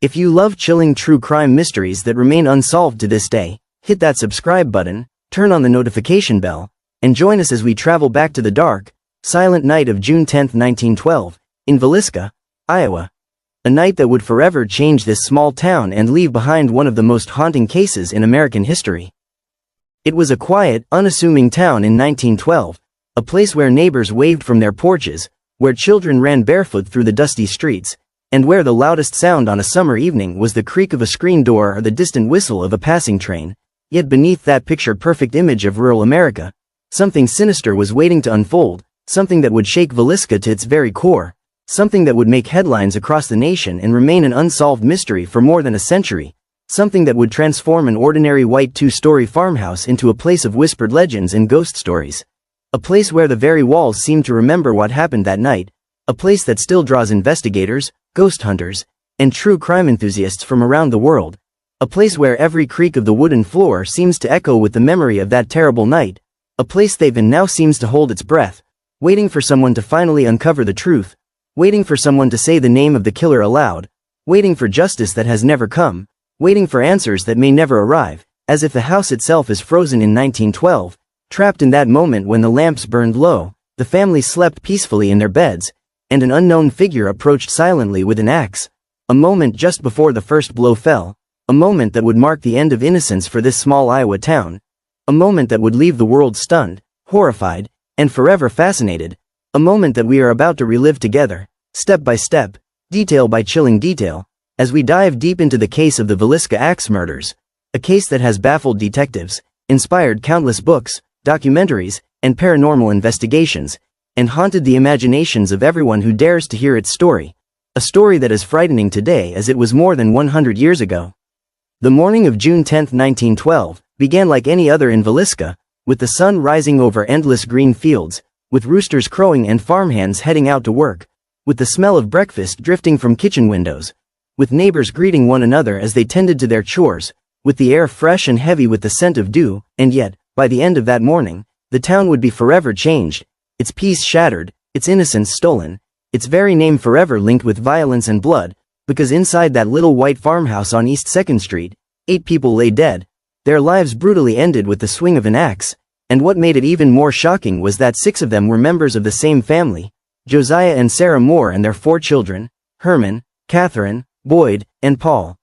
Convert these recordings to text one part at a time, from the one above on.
If you love chilling true crime mysteries that remain unsolved to this day, hit that subscribe button, turn on the notification bell, and join us as we travel back to the dark, silent night of June 10, 1912, in Villisca, Iowa. A night that would forever change this small town and leave behind one of the most haunting cases in American history. It was a quiet, unassuming town in 1912, a place where neighbors waved from their porches, where children ran barefoot through the dusty streets, and where the loudest sound on a summer evening was the creak of a screen door or the distant whistle of a passing train. Yet beneath that picture-perfect image of rural America, something sinister was waiting to unfold, something that would shake Villisca to its very core, something that would make headlines across the nation and remain an unsolved mystery for more than a century, something that would transform an ordinary white two-story farmhouse into a place of whispered legends and ghost stories. A place where the very walls seem to remember what happened that night, a place that still draws investigators, ghost hunters, and true crime enthusiasts from around the world, a place where every creak of the wooden floor seems to echo with the memory of that terrible night, a place they've and now seems to hold its breath, waiting for someone to finally uncover the truth, waiting for someone to say the name of the killer aloud, waiting for justice that has never come, waiting for answers that may never arrive, as if the house itself is frozen in 1912, trapped in that moment when the lamps burned low, the family slept peacefully in their beds, and an unknown figure approached silently with an axe, a moment just before the first blow fell, a moment that would mark the end of innocence for this small Iowa town, a moment that would leave the world stunned, horrified, and forever fascinated, a moment that we are about to relive together, step by step, detail by chilling detail, as we dive deep into the case of the Villisca axe murders, a case that has baffled detectives, inspired countless books, documentaries, and paranormal investigations, and haunted the imaginations of everyone who dares to hear its story, a story that is frightening today as it was more than 100 years ago. The morning of June 10, 1912, began like any other in Villisca, with the sun rising over endless green fields, with roosters crowing and farmhands heading out to work, with the smell of breakfast drifting from kitchen windows, with neighbors greeting one another as they tended to their chores, with the air fresh and heavy with the scent of dew, and yet, by the end of that morning, the town would be forever changed, its peace shattered, its innocence stolen, its very name forever linked with violence and blood, because inside that little white farmhouse on East 2nd Street, 8 people lay dead, their lives brutally ended with the swing of an axe. And what made it even more shocking was that 6 of them were members of the same family, Josiah and Sarah Moore, and their 4 children, Herman, Catherine, Boyd, and Paul,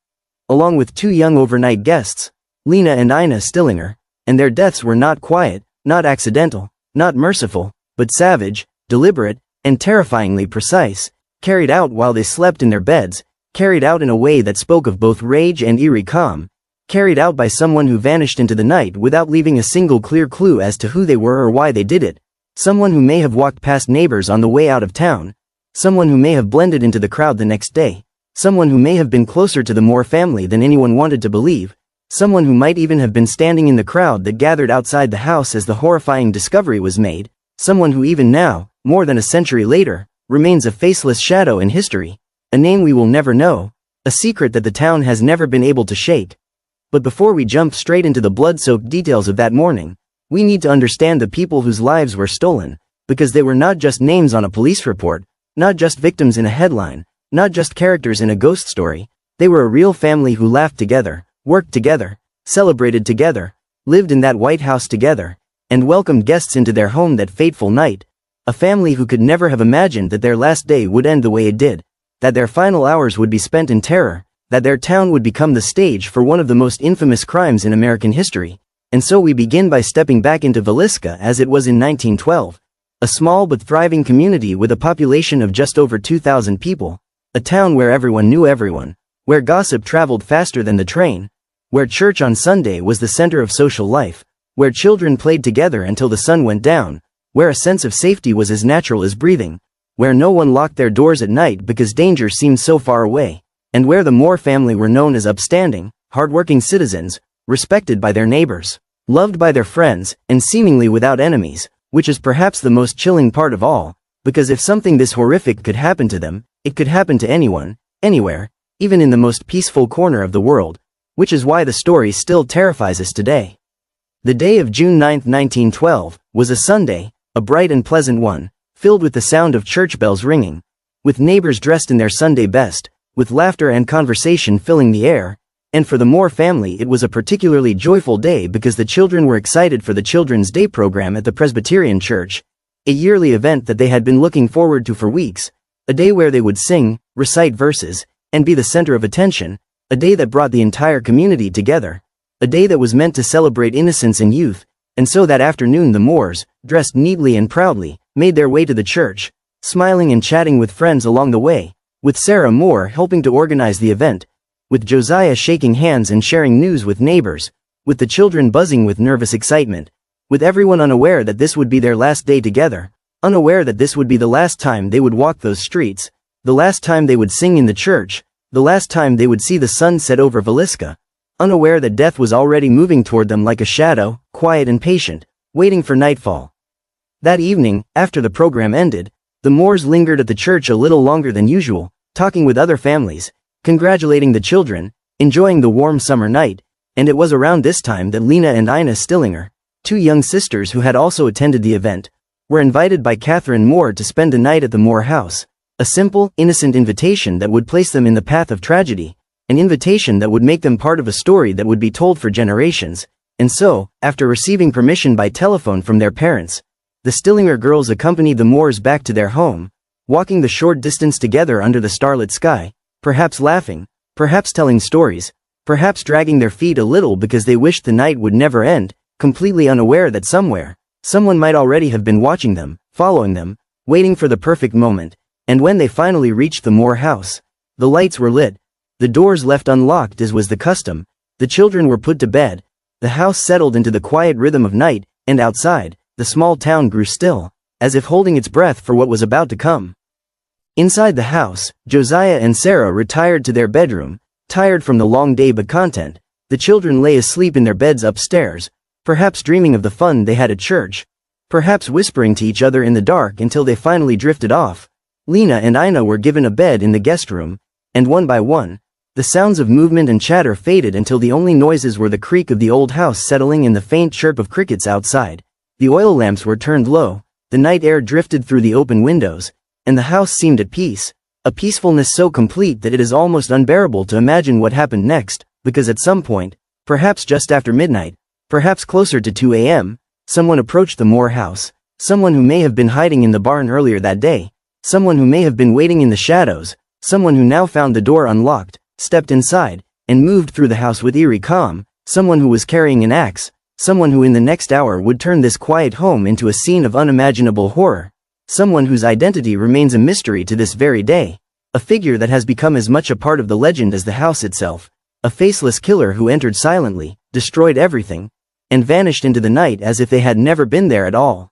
along with 2 young overnight guests, Lena and Ina Stillinger, and their deaths were not quiet, not accidental, not merciful, but savage, deliberate, and terrifyingly precise, carried out while they slept in their beds, carried out in a way that spoke of both rage and eerie calm, carried out by someone who vanished into the night without leaving a single clear clue as to who they were or why they did it, someone who may have walked past neighbors on the way out of town, someone who may have blended into the crowd the next day, someone who may have been closer to the Moore family than anyone wanted to believe, someone who might even have been standing in the crowd that gathered outside the house as the horrifying discovery was made, someone who even now, more than a century later, remains a faceless shadow in history, a name we will never know, a secret that the town has never been able to shake. But before we jump straight into the blood-soaked details of that morning, we need to understand the people whose lives were stolen, because they were not just names on a police report, not just victims in a headline, not just characters in a ghost story, they were a real family who laughed together, worked together, celebrated together, lived in that White House together, and welcomed guests into their home that fateful night, a family who could never have imagined that their last day would end the way it did, that their final hours would be spent in terror, that their town would become the stage for one of the most infamous crimes in American history. And so we begin by stepping back into Villisca as it was in 1912, a small but thriving community with a population of just over 2,000 people, a town where everyone knew everyone, where gossip traveled faster than the train, where church on Sunday was the center of social life, where children played together until the sun went down, where a sense of safety was as natural as breathing, where no one locked their doors at night because danger seemed so far away, and where the Moore family were known as upstanding, hardworking citizens, respected by their neighbors, loved by their friends, and seemingly without enemies, which is perhaps the most chilling part of all, because if something this horrific could happen to them, it could happen to anyone, anywhere, even in the most peaceful corner of the world, which is why the story still terrifies us today. The day of June 9, 1912, was a Sunday, a bright and pleasant one, filled with the sound of church bells ringing, with neighbors dressed in their Sunday best, with laughter and conversation filling the air, and for the Moore family it was a particularly joyful day because the children were excited for the Children's Day program at the Presbyterian Church, a yearly event that they had been looking forward to for weeks, a day where they would sing, recite verses, and be the center of attention, a day that brought the entire community together, a day that was meant to celebrate innocence and youth. And so that afternoon the Moores, dressed neatly and proudly, made their way to the church, smiling and chatting with friends along the way, with Sarah Moore helping to organize the event, with Josiah shaking hands and sharing news with neighbors, with the children buzzing with nervous excitement, with everyone unaware that this would be their last day together, unaware that this would be the last time they would walk those streets, the last time they would sing in the church, the last time they would see the sun set over Villisca, unaware that death was already moving toward them like a shadow, quiet and patient, waiting for nightfall. That evening, after the program ended, the Moores lingered at the church a little longer than usual, talking with other families, congratulating the children, enjoying the warm summer night, and it was around this time that Lena and Ina Stillinger, two young sisters who had also attended the event, were invited by Catherine Moore to spend the night at the Moore house, a simple, innocent invitation that would place them in the path of tragedy, an invitation that would make them part of a story that would be told for generations. And so, after receiving permission by telephone from their parents, the Stillinger girls accompanied the Moores back to their home, walking the short distance together under the starlit sky, perhaps laughing, perhaps telling stories, perhaps dragging their feet a little because they wished the night would never end, completely unaware that somewhere, someone might already have been watching them, following them, waiting for the perfect moment. And when they finally reached the Moore house, the lights were lit, the doors left unlocked as was the custom, the children were put to bed, the house settled into the quiet rhythm of night, and outside, the small town grew still, as if holding its breath for what was about to come. Inside the house, Josiah and Sarah retired to their bedroom, tired from the long day but content. The children lay asleep in their beds upstairs, perhaps dreaming of the fun they had at church, perhaps whispering to each other in the dark until they finally drifted off. Lena and Ina were given a bed in the guest room, and one by one, the sounds of movement and chatter faded until the only noises were the creak of the old house settling and the faint chirp of crickets outside. The oil lamps were turned low, the night air drifted through the open windows, and the house seemed at peace, a peacefulness so complete that it is almost unbearable to imagine what happened next, because at some point, perhaps just after midnight, perhaps closer to 2 a.m., someone approached the Moore house, someone who may have been hiding in the barn earlier that day, someone who may have been waiting in the shadows, someone who now found the door unlocked, stepped inside, and moved through the house with eerie calm, someone who was carrying an axe, someone who in the next hour would turn this quiet home into a scene of unimaginable horror, someone whose identity remains a mystery to this very day, a figure that has become as much a part of the legend as the house itself, a faceless killer who entered silently, destroyed everything, and vanished into the night as if they had never been there at all.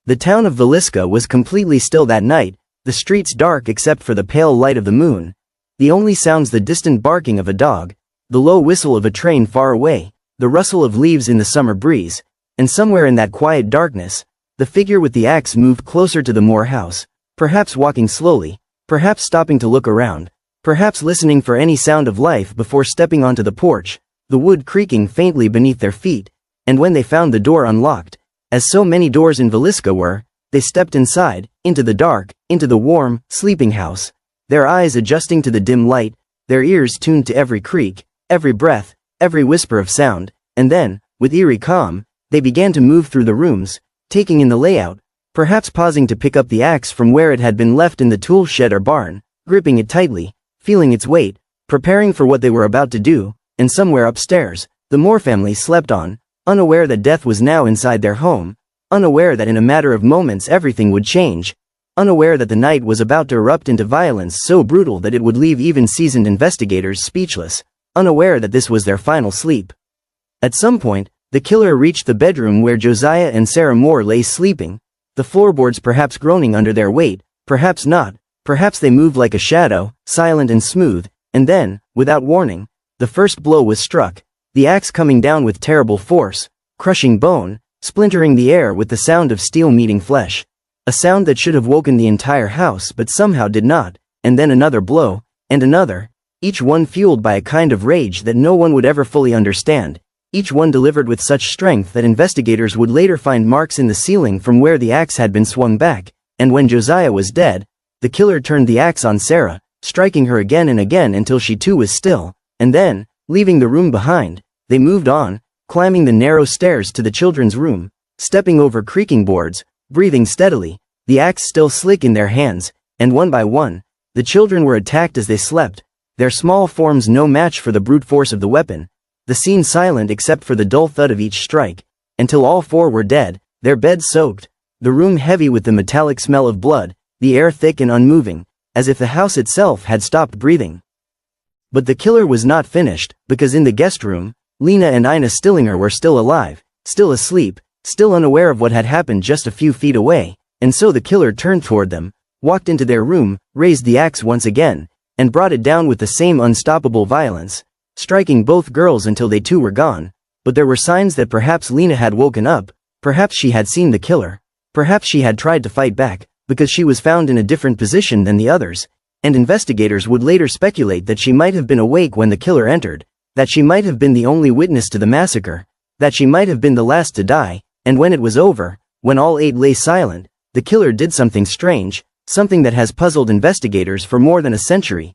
The town of Villisca was completely still that night, the streets dark except for the pale light of the moon, the only sounds the distant barking of a dog, the low whistle of a train far away, the rustle of leaves in the summer breeze, and somewhere in that quiet darkness, the figure with the axe moved closer to the Moore house, perhaps walking slowly, perhaps stopping to look around, perhaps listening for any sound of life before stepping onto the porch, the wood creaking faintly beneath their feet, and when they found the door unlocked, as so many doors in Villisca were, they stepped inside, into the dark, into the warm, sleeping house, their eyes adjusting to the dim light, their ears tuned to every creak, every breath, every whisper of sound, and then, with eerie calm, they began to move through the rooms, taking in the layout, perhaps pausing to pick up the axe from where it had been left in the tool shed or barn, gripping it tightly, feeling its weight, preparing for what they were about to do. And somewhere upstairs, the Moore family slept on, unaware that death was now inside their home, unaware that in a matter of moments everything would change, unaware that the night was about to erupt into violence so brutal that it would leave even seasoned investigators speechless, unaware that this was their final sleep. At some point, the killer reached the bedroom where Josiah and Sarah Moore lay sleeping, the floorboards perhaps groaning under their weight, perhaps not, perhaps they moved like a shadow, silent and smooth, and then, without warning, the first blow was struck, the axe coming down with terrible force, crushing bone, splintering the air with the sound of steel meeting flesh, a sound that should have woken the entire house but somehow did not, and then another blow, and another, each one fueled by a kind of rage that no one would ever fully understand, each one delivered with such strength that investigators would later find marks in the ceiling from where the axe had been swung back, and when Josiah was dead, the killer turned the axe on Sarah, striking her again and again until she too was still, and then, leaving the room behind, they moved on, climbing the narrow stairs to the children's room, stepping over creaking boards, breathing steadily, the axe still slick in their hands, and one by one, the children were attacked as they slept, their small forms no match for the brute force of the weapon, the scene silent except for the dull thud of each strike, until all four were dead, their beds soaked, the room heavy with the metallic smell of blood, the air thick and unmoving, as if the house itself had stopped breathing. But the killer was not finished, because in the guest room, Lena and Ina Stillinger were still alive, still asleep, still unaware of what had happened just a few feet away, and so the killer turned toward them, walked into their room, raised the axe once again, and brought it down with the same unstoppable violence, striking both girls until they too were gone. But there were signs that perhaps Lena had woken up, perhaps she had seen the killer, perhaps she had tried to fight back, because she was found in a different position than the others, and investigators would later speculate that she might have been awake when the killer entered, that she might have been the only witness to the massacre, that she might have been the last to die, and when it was over, when all eight lay silent, the killer did something strange, something that has puzzled investigators for more than a century.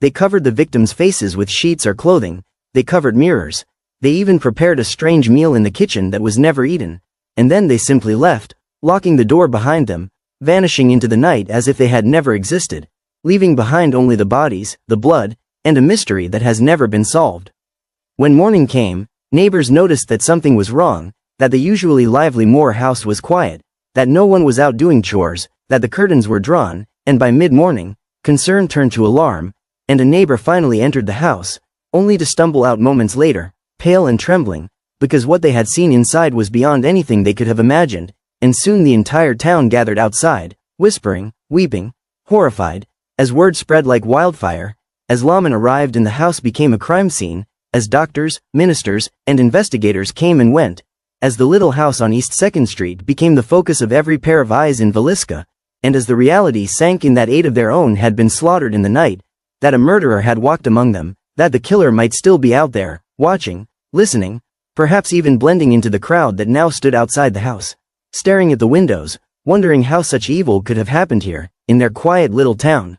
They covered the victims' faces with sheets or clothing, they covered mirrors, they even prepared a strange meal in the kitchen that was never eaten, and then they simply left, locking the door behind them, vanishing into the night as if they had never existed, leaving behind only the bodies, the blood, and a mystery that has never been solved. When morning came, neighbors noticed that something was wrong, that the usually lively Moore house was quiet, that no one was out doing chores, that the curtains were drawn, and by mid-morning, concern turned to alarm, and a neighbor finally entered the house, only to stumble out moments later, pale and trembling, because what they had seen inside was beyond anything they could have imagined, and soon the entire town gathered outside, whispering, weeping, horrified, as word spread like wildfire, as lawmen arrived and the house became a crime scene, as doctors, ministers, and investigators came and went, as the little house on East 2nd Street became the focus of every pair of eyes in Villisca, and as the reality sank in that 8 of their own had been slaughtered in the night, that a murderer had walked among them, that the killer might still be out there, watching, listening, perhaps even blending into the crowd that now stood outside the house, staring at the windows, wondering how such evil could have happened here, in their quiet little town.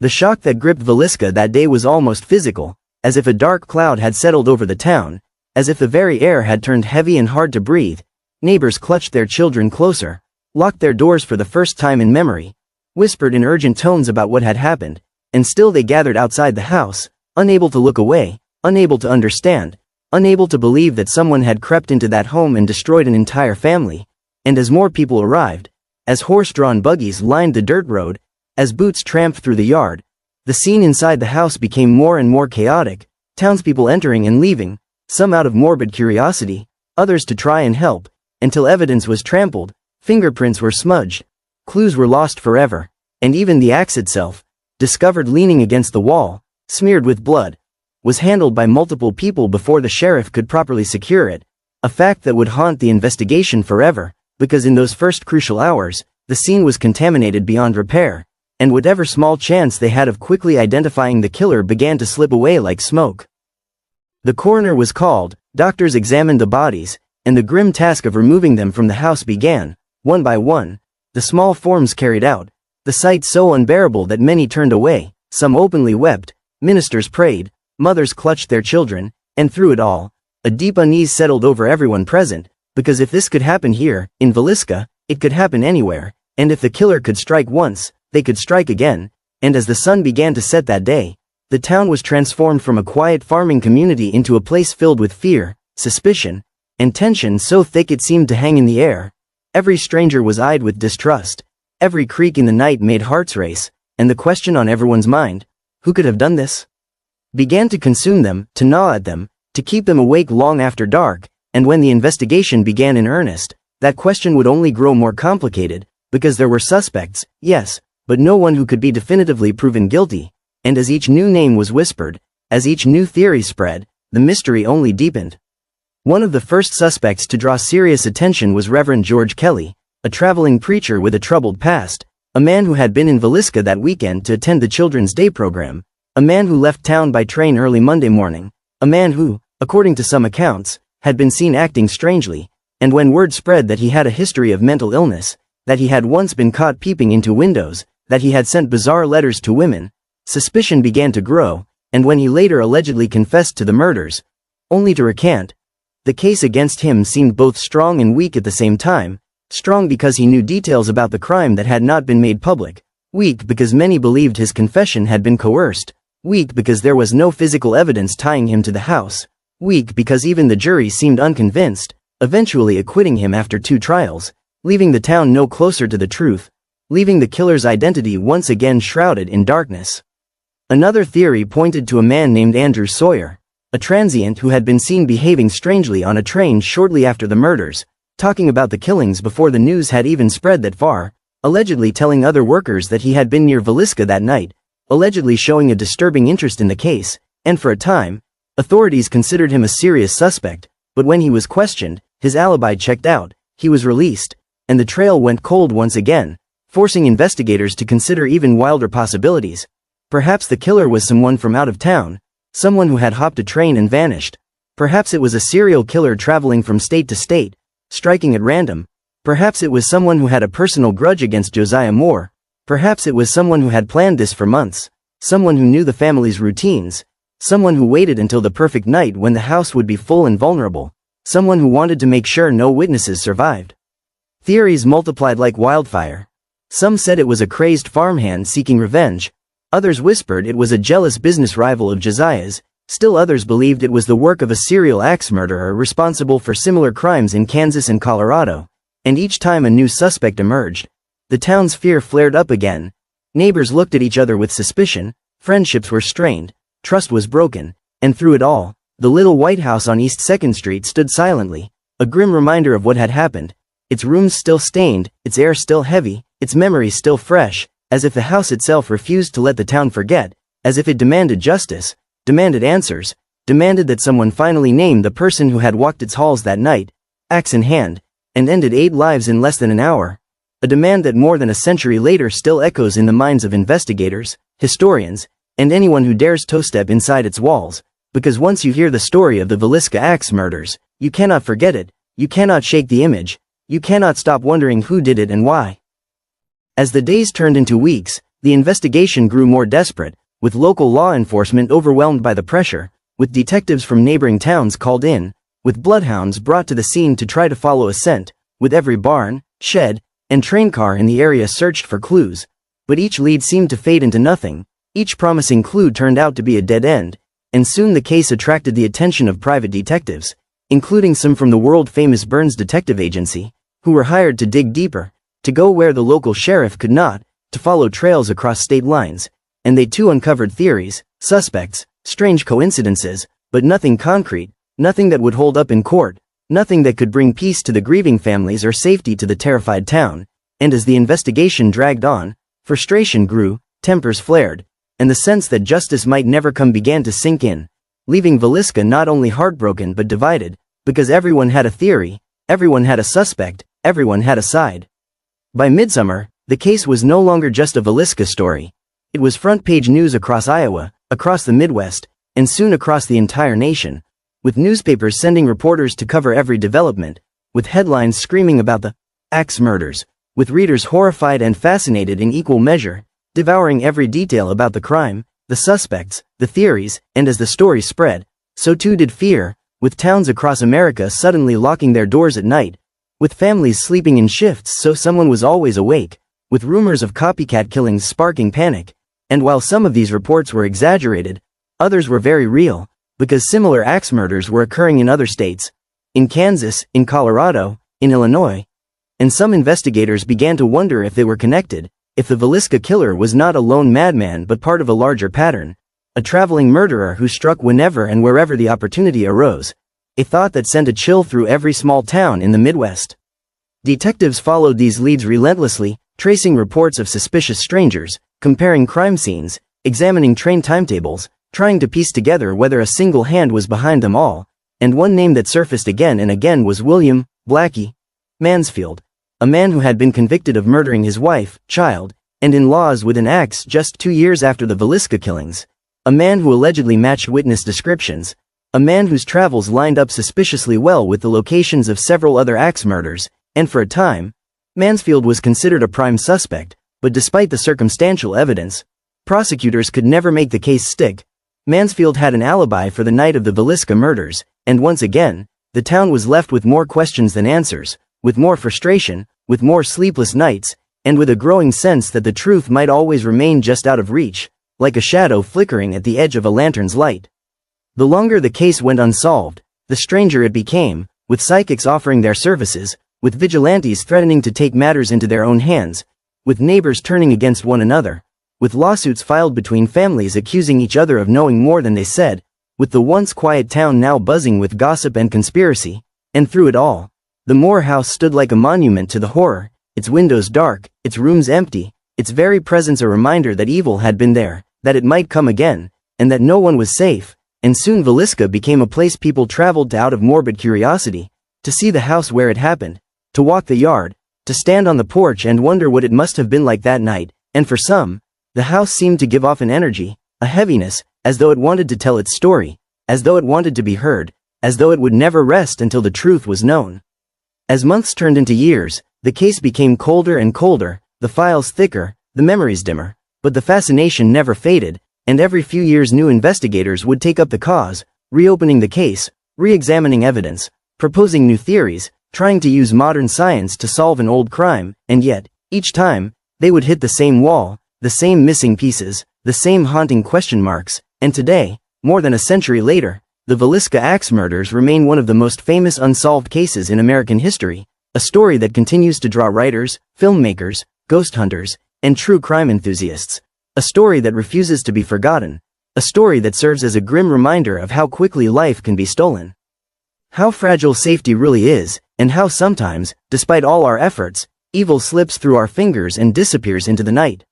The shock that gripped Villisca that day was almost physical, as if a dark cloud had settled over the town, as if the very air had turned heavy and hard to breathe. Neighbors clutched their children closer, locked their doors for the first time in memory, whispered in urgent tones about what had happened, and still they gathered outside the house, unable to look away, unable to understand, unable to believe that someone had crept into that home and destroyed an entire family. And as more people arrived, as horse-drawn buggies lined the dirt road, as boots tramped through the yard, the scene inside the house became more and more chaotic, townspeople entering and leaving, some out of morbid curiosity, others to try and help, until evidence was trampled, fingerprints were smudged, clues were lost forever, and even the axe itself, discovered leaning against the wall, smeared with blood, was handled by multiple people before the sheriff could properly secure it, a fact that would haunt the investigation forever, because in those first crucial hours, the scene was contaminated beyond repair, and whatever small chance they had of quickly identifying the killer began to slip away like smoke. The coroner was called, doctors examined the bodies, and the grim task of removing them from the house began, one by one, the small forms carried out, the sight so unbearable that many turned away, some openly wept, ministers prayed, mothers clutched their children, and through it all, a deep unease settled over everyone present, because if this could happen here, in Villisca, it could happen anywhere, and if the killer could strike once, they could strike again, and as the sun began to set that day, the town was transformed from a quiet farming community into a place filled with fear, suspicion, and tension so thick it seemed to hang in the air. Every stranger was eyed with distrust, every creak in the night made hearts race, and the question on everyone's mind, who could have done this? Began to consume them, to gnaw at them, to keep them awake long after dark, and when the investigation began in earnest, that question would only grow more complicated, because there were suspects, yes, but no one who could be definitively proven guilty, and as each new name was whispered, as each new theory spread, the mystery only deepened. One of the first suspects to draw serious attention was Reverend George Kelly, a traveling preacher with a troubled past, a man who had been in Villisca that weekend to attend the Children's Day program, a man who left town by train early Monday morning, a man who, according to some accounts, had been seen acting strangely, and when word spread that he had a history of mental illness, that he had once been caught peeping into windows, that he had sent bizarre letters to women, Suspicion began to grow, and when he later allegedly confessed to the murders, only to recant, the case against him seemed both strong and weak at the same time. Strong because he knew details about the crime that had not been made public. Weak because many believed his confession had been coerced. Weak because there was no physical evidence tying him to the house. Weak because even the jury seemed unconvinced, eventually acquitting him after 2 trials, leaving the town no closer to the truth, leaving the killer's identity once again shrouded in darkness. Another theory pointed to a man named Andrew Sawyer, a transient who had been seen behaving strangely on a train shortly after the murders, talking about the killings before the news had even spread that far, allegedly telling other workers that he had been near Villisca that night, allegedly showing a disturbing interest in the case, and for a time, authorities considered him a serious suspect, but when he was questioned, his alibi checked out, he was released, and the trail went cold once again, forcing investigators to consider even wilder possibilities. Perhaps the killer was someone from out of town, someone who had hopped a train and vanished. Perhaps it was a serial killer traveling from state to state, striking at random. Perhaps it was someone who had a personal grudge against Josiah Moore. Perhaps it was someone who had planned this for months. Someone who knew the family's routines. Someone who waited until the perfect night when the house would be full and vulnerable. Someone who wanted to make sure no witnesses survived. Theories multiplied like wildfire. Some said it was a crazed farmhand seeking revenge. Others whispered it was a jealous business rival of Josiah's. Still others believed it was the work of a serial axe murderer responsible for similar crimes in Kansas and Colorado. And each time a new suspect emerged, the town's fear flared up again. Neighbors looked at each other with suspicion, friendships were strained, trust was broken, and through it all, the little white house on East 2nd Street stood silently, a grim reminder of what had happened, its rooms still stained, its air still heavy, its memories still fresh, as if the house itself refused to let the town forget, as if it demanded justice, demanded answers, demanded that someone finally name the person who had walked its halls that night, axe in hand, and ended 8 lives in less than an hour. A demand that more than a century later still echoes in the minds of investigators, historians, and anyone who dares toe-step inside its walls, because once you hear the story of the Villisca axe murders, you cannot forget it, you cannot shake the image, you cannot stop wondering who did it and why. As the days turned into weeks, the investigation grew more desperate, with local law enforcement overwhelmed by the pressure, with detectives from neighboring towns called in, with bloodhounds brought to the scene to try to follow a scent, with every barn, shed, and train car in the area searched for clues. But each lead seemed to fade into nothing, each promising clue turned out to be a dead end, and soon the case attracted the attention of private detectives, including some from the world-famous Burns Detective Agency, who were hired to dig deeper, to go where the local sheriff could not, to follow trails across state lines, and they too uncovered theories, suspects, strange coincidences, but nothing concrete, nothing that would hold up in court, nothing that could bring peace to the grieving families or safety to the terrified town. And as the investigation dragged on, frustration grew, tempers flared, and the sense that justice might never come began to sink in, leaving Villisca not only heartbroken but divided, because everyone had a theory, everyone had a suspect, everyone had a side. By midsummer, the case was no longer just a Villisca story. It was front-page news across Iowa, across the Midwest, and soon across the entire nation, with newspapers sending reporters to cover every development, with headlines screaming about the axe murders, with readers horrified and fascinated in equal measure, devouring every detail about the crime, the suspects, the theories, and as the story spread, so too did fear, with towns across America suddenly locking their doors at night, with families sleeping in shifts so someone was always awake, with rumors of copycat killings sparking panic. And while some of these reports were exaggerated, others were very real, because similar axe murders were occurring in other states, in Kansas, in Colorado, in Illinois. And some investigators began to wonder if they were connected, if the Villisca killer was not a lone madman but part of a larger pattern, a traveling murderer who struck whenever and wherever the opportunity arose, a thought that sent a chill through every small town in the Midwest. Detectives followed these leads relentlessly, tracing reports of suspicious strangers, comparing crime scenes, examining train timetables, trying to piece together whether a single hand was behind them all, and one name that surfaced again and again was William Blackie Mansfield, a man who had been convicted of murdering his wife, child, and in-laws with an axe just 2 years after the Villisca killings, a man who allegedly matched witness descriptions, a man whose travels lined up suspiciously well with the locations of several other axe murders, and for a time, Mansfield was considered a prime suspect, but despite the circumstantial evidence, prosecutors could never make the case stick. Mansfield had an alibi for the night of the Villisca murders, and once again, the town was left with more questions than answers, with more frustration, with more sleepless nights, and with a growing sense that the truth might always remain just out of reach, like a shadow flickering at the edge of a lantern's light. The longer the case went unsolved, the stranger it became, with psychics offering their services, with vigilantes threatening to take matters into their own hands, with neighbors turning against one another, with lawsuits filed between families accusing each other of knowing more than they said, with the once quiet town now buzzing with gossip and conspiracy, and through it all, the Moore house stood like a monument to the horror, its windows dark, its rooms empty, its very presence a reminder that evil had been there, that it might come again, and that no one was safe, and soon Villisca became a place people traveled to out of morbid curiosity, to see the house where it happened, to walk the yard, to stand on the porch and wonder what it must have been like that night, and for some, the house seemed to give off an energy, a heaviness, as though it wanted to tell its story, as though it wanted to be heard, as though it would never rest until the truth was known. As months turned into years, the case became colder and colder, the files thicker, the memories dimmer, but the fascination never faded, and every few years new investigators would take up the cause, reopening the case, re-examining evidence, proposing new theories, trying to use modern science to solve an old crime, and yet, each time, they would hit the same wall, the same missing pieces, the same haunting question marks, and today, more than a century later, the Villisca axe murders remain one of the most famous unsolved cases in American history, a story that continues to draw writers, filmmakers, ghost hunters, and true crime enthusiasts, a story that refuses to be forgotten, a story that serves as a grim reminder of how quickly life can be stolen. How fragile safety really is, and how sometimes, despite all our efforts, evil slips through our fingers and disappears into the night.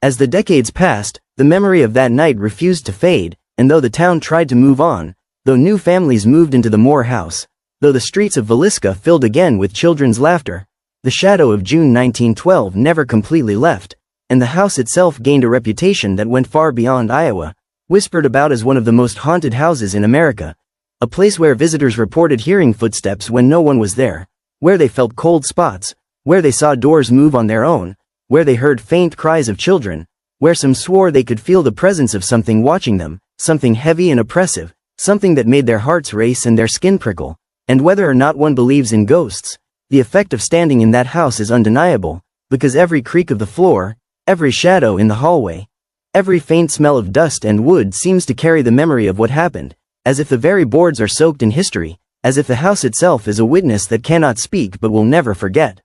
As the decades passed, the memory of that night refused to fade, and though the town tried to move on, though new families moved into the Moore house, though the streets of Villisca filled again with children's laughter, the shadow of June 1912 never completely left, and the house itself gained a reputation that went far beyond Iowa, whispered about as one of the most haunted houses in America, a place where visitors reported hearing footsteps when no one was there, where they felt cold spots, where they saw doors move on their own, where they heard faint cries of children, where some swore they could feel the presence of something watching them, something heavy and oppressive, something that made their hearts race and their skin prickle, and whether or not one believes in ghosts, the effect of standing in that house is undeniable, because every creak of the floor, every shadow in the hallway, every faint smell of dust and wood seems to carry the memory of what happened, as if the very boards are soaked in history, as if the house itself is a witness that cannot speak but will never forget.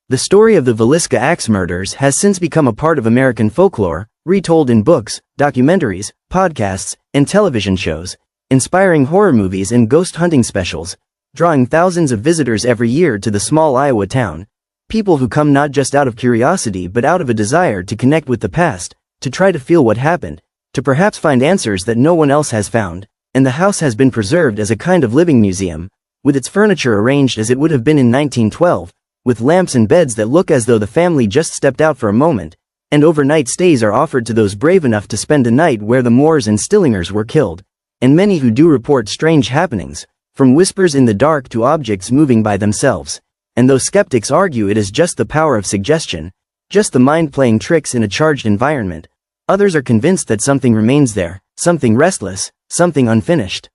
The story of the Villisca axe murders has since become a part of American folklore, retold in books, documentaries, podcasts, and television shows, inspiring horror movies and ghost hunting specials, drawing thousands of visitors every year to the small Iowa town, people who come not just out of curiosity but out of a desire to connect with the past, to try to feel what happened, to perhaps find answers that no one else has found, and the house has been preserved as a kind of living museum, with its furniture arranged as it would have been in 1912, with lamps and beds that look as though the family just stepped out for a moment, and overnight stays are offered to those brave enough to spend a night where the Moores and Stillingers were killed, and many who do report strange happenings, from whispers in the dark to objects moving by themselves, and though skeptics argue it is just the power of suggestion, just the mind playing tricks in a charged environment, others are convinced that something remains there, something restless, something unfinished.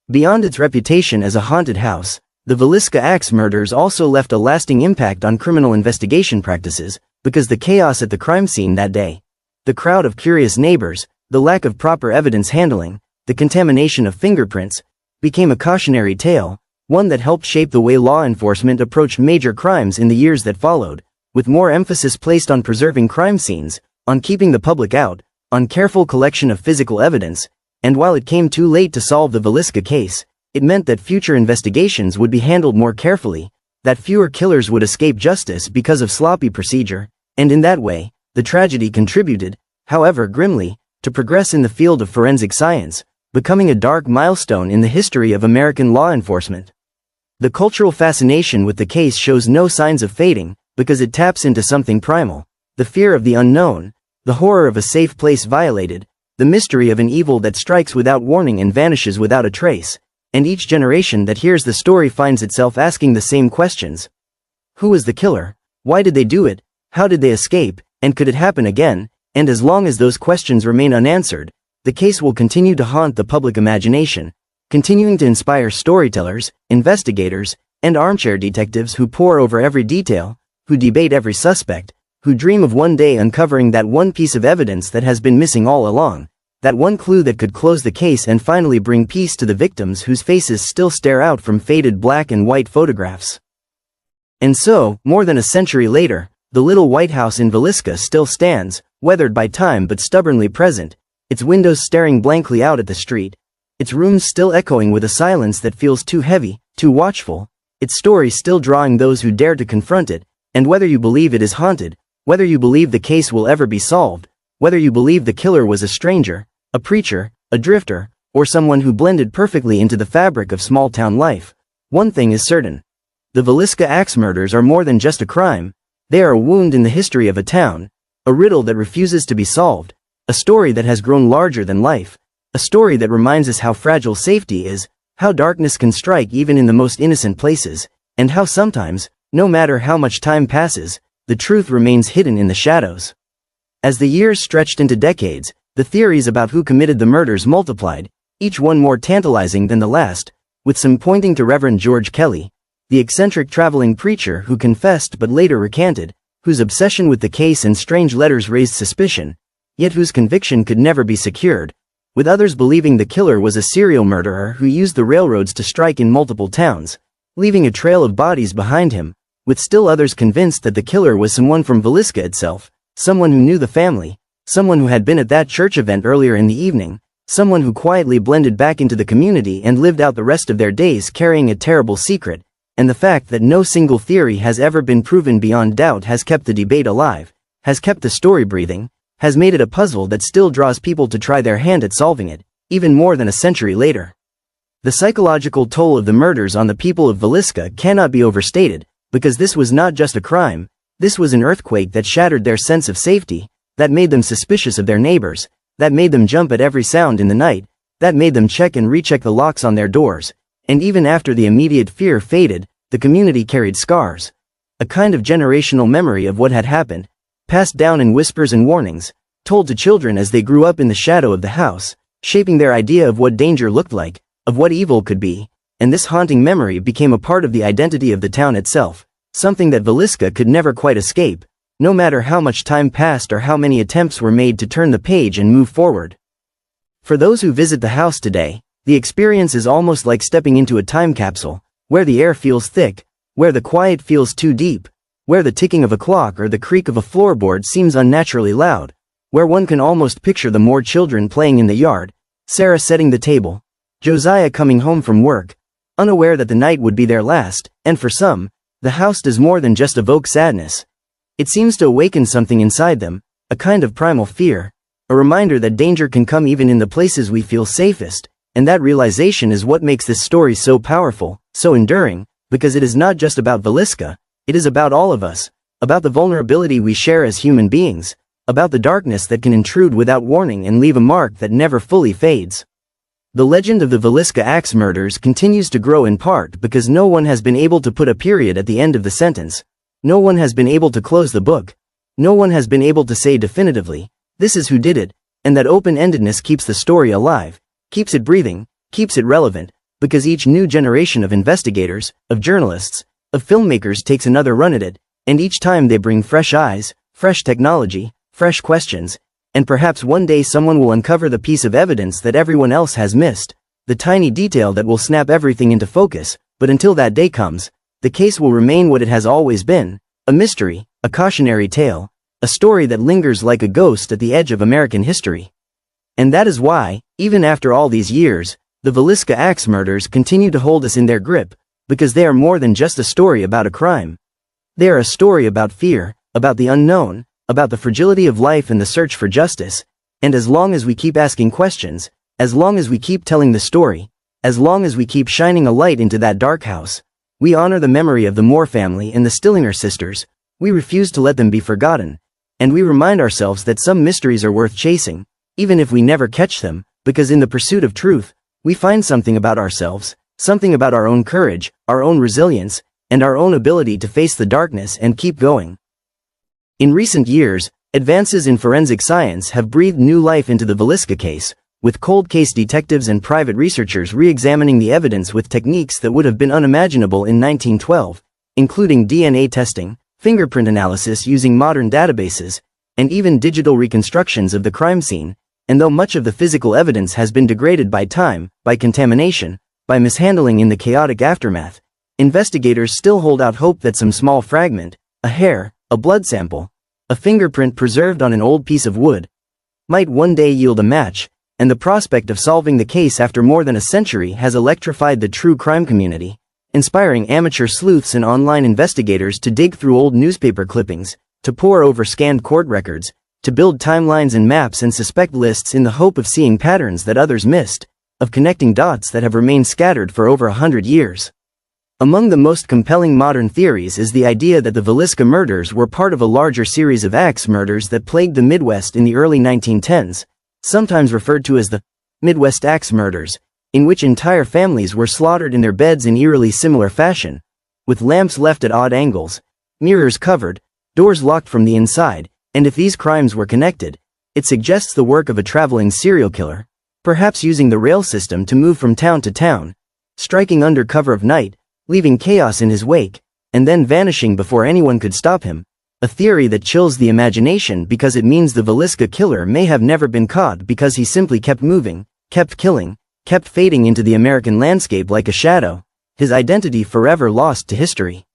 Beyond its reputation as a haunted house, the Villisca axe murders also left a lasting impact on criminal investigation practices, because the chaos at the crime scene that day, the crowd of curious neighbors, the lack of proper evidence handling, the contamination of fingerprints, became a cautionary tale, one that helped shape the way law enforcement approached major crimes in the years that followed, with more emphasis placed on preserving crime scenes, on keeping the public out, on careful collection of physical evidence, and while it came too late to solve the Villisca case, it meant that future investigations would be handled more carefully, that fewer killers would escape justice because of sloppy procedure, and in that way, the tragedy contributed, however grimly, to progress in the field of forensic science, becoming a dark milestone in the history of American law enforcement. The cultural fascination with the case shows no signs of fading, because it taps into something primal, the fear of the unknown, the horror of a safe place violated, the mystery of an evil that strikes without warning and vanishes without a trace, and each generation that hears the story finds itself asking the same questions. Who was the killer? Why did they do it? How did they escape? And could it happen again? And as long as those questions remain unanswered, the case will continue to haunt the public imagination, continuing to inspire storytellers, investigators, and armchair detectives who pore over every detail, who debate every suspect, who dream of one day uncovering that one piece of evidence that has been missing all along, that one clue that could close the case and finally bring peace to the victims whose faces still stare out from faded black and white photographs. And so, more than a century later, the little white house in Villisca still stands, weathered by time but stubbornly present, its windows staring blankly out at the street, its rooms still echoing with a silence that feels too heavy, too watchful, its story still drawing those who dare to confront it, and whether you believe it is haunted, whether you believe the case will ever be solved, whether you believe the killer was a stranger, a preacher, a drifter, or someone who blended perfectly into the fabric of small-town life, one thing is certain. The Villisca axe murders are more than just a crime. They are a wound in the history of a town, a riddle that refuses to be solved, a story that has grown larger than life, a story that reminds us how fragile safety is, how darkness can strike even in the most innocent places, and how sometimes, no matter how much time passes, the truth remains hidden in the shadows. As the years stretched into decades, the theories about who committed the murders multiplied, each one more tantalizing than the last, with some pointing to Reverend George Kelly, the eccentric traveling preacher who confessed but later recanted, whose obsession with the case and strange letters raised suspicion, yet whose conviction could never be secured, with others believing the killer was a serial murderer who used the railroads to strike in multiple towns, leaving a trail of bodies behind him, with still others convinced that the killer was someone from Villisca itself, someone who knew the family, someone who had been at that church event earlier in the evening, someone who quietly blended back into the community and lived out the rest of their days carrying a terrible secret, and the fact that no single theory has ever been proven beyond doubt has kept the debate alive, has kept the story breathing, has made it a puzzle that still draws people to try their hand at solving it, even more than a century later. The psychological toll of the murders on the people of Villisca cannot be overstated, because this was not just a crime, this was an earthquake that shattered their sense of safety, that made them suspicious of their neighbors, that made them jump at every sound in the night, that made them check and recheck the locks on their doors, and even after the immediate fear faded, the community carried scars. A kind of generational memory of what had happened, passed down in whispers and warnings, told to children as they grew up in the shadow of the house, shaping their idea of what danger looked like, of what evil could be, and this haunting memory became a part of the identity of the town itself, something that Villisca could never quite escape, no matter how much time passed or how many attempts were made to turn the page and move forward. For those who visit the house today, the experience is almost like stepping into a time capsule, where the air feels thick, where the quiet feels too deep, where the ticking of a clock or the creak of a floorboard seems unnaturally loud, where one can almost picture the more children playing in the yard, Sarah setting the table, Josiah coming home from work, unaware that the night would be their last, and for some, the house does more than just evoke sadness. It seems to awaken something inside them, a kind of primal fear, a reminder that danger can come even in the places we feel safest, and that realization is what makes this story so powerful, so enduring, because it is not just about Villisca, it is about all of us, about the vulnerability we share as human beings, about the darkness that can intrude without warning and leave a mark that never fully fades. The legend of the Villisca axe murders continues to grow in part because no one has been able to put a period at the end of the sentence. No one has been able to close the book. No one has been able to say definitively, this is who did it, and that open-endedness keeps the story alive, keeps it breathing, keeps it relevant, because each new generation of investigators, of journalists, of filmmakers takes another run at it, and each time they bring fresh eyes, fresh technology, fresh questions, and perhaps one day someone will uncover the piece of evidence that everyone else has missed, the tiny detail that will snap everything into focus, but until that day comes, the case will remain what it has always been, a mystery, a cautionary tale, a story that lingers like a ghost at the edge of American history. And that is why, even after all these years, the Villisca axe murders continue to hold us in their grip, because they are more than just a story about a crime. They are a story about fear, about the unknown, about the fragility of life and the search for justice, and as long as we keep asking questions, as long as we keep telling the story, as long as we keep shining a light into that dark house, we honor the memory of the Moore family and the Stillinger sisters, we refuse to let them be forgotten, and we remind ourselves that some mysteries are worth chasing, even if we never catch them, because in the pursuit of truth, we find something about ourselves, something about our own courage, our own resilience, and our own ability to face the darkness and keep going. In recent years, Advances in forensic science have breathed new life into the Villisca case, with cold case detectives and private researchers re-examining the evidence with techniques that would have been unimaginable in 1912, including DNA testing, fingerprint analysis using modern databases, and even digital reconstructions of the crime scene. And though much of the physical evidence has been degraded by time, by contamination, by mishandling in the chaotic aftermath, investigators still hold out hope that some small fragment, a hair, a blood sample, a fingerprint preserved on an old piece of wood, might one day yield a match, and the prospect of solving the case after more than a century has electrified the true crime community, inspiring amateur sleuths and online investigators to dig through old newspaper clippings, to pore over scanned court records, to build timelines and maps and suspect lists in the hope of seeing patterns that others missed, of connecting dots that have remained scattered for over 100 years. Among the most compelling modern theories is the idea that the Villisca murders were part of a larger series of axe murders that plagued the Midwest in the early 1910s, sometimes referred to as the Midwest Axe Murders, in which entire families were slaughtered in their beds in eerily similar fashion, with lamps left at odd angles, mirrors covered, doors locked from the inside. And if these crimes were connected, it suggests the work of a traveling serial killer, perhaps using the rail system to move from town to town, striking under cover of night, leaving chaos in his wake, and then vanishing before anyone could stop him, a theory that chills the imagination because it means the Villisca killer may have never been caught because he simply kept moving, kept killing, kept fading into the American landscape like a shadow, his identity forever lost to history.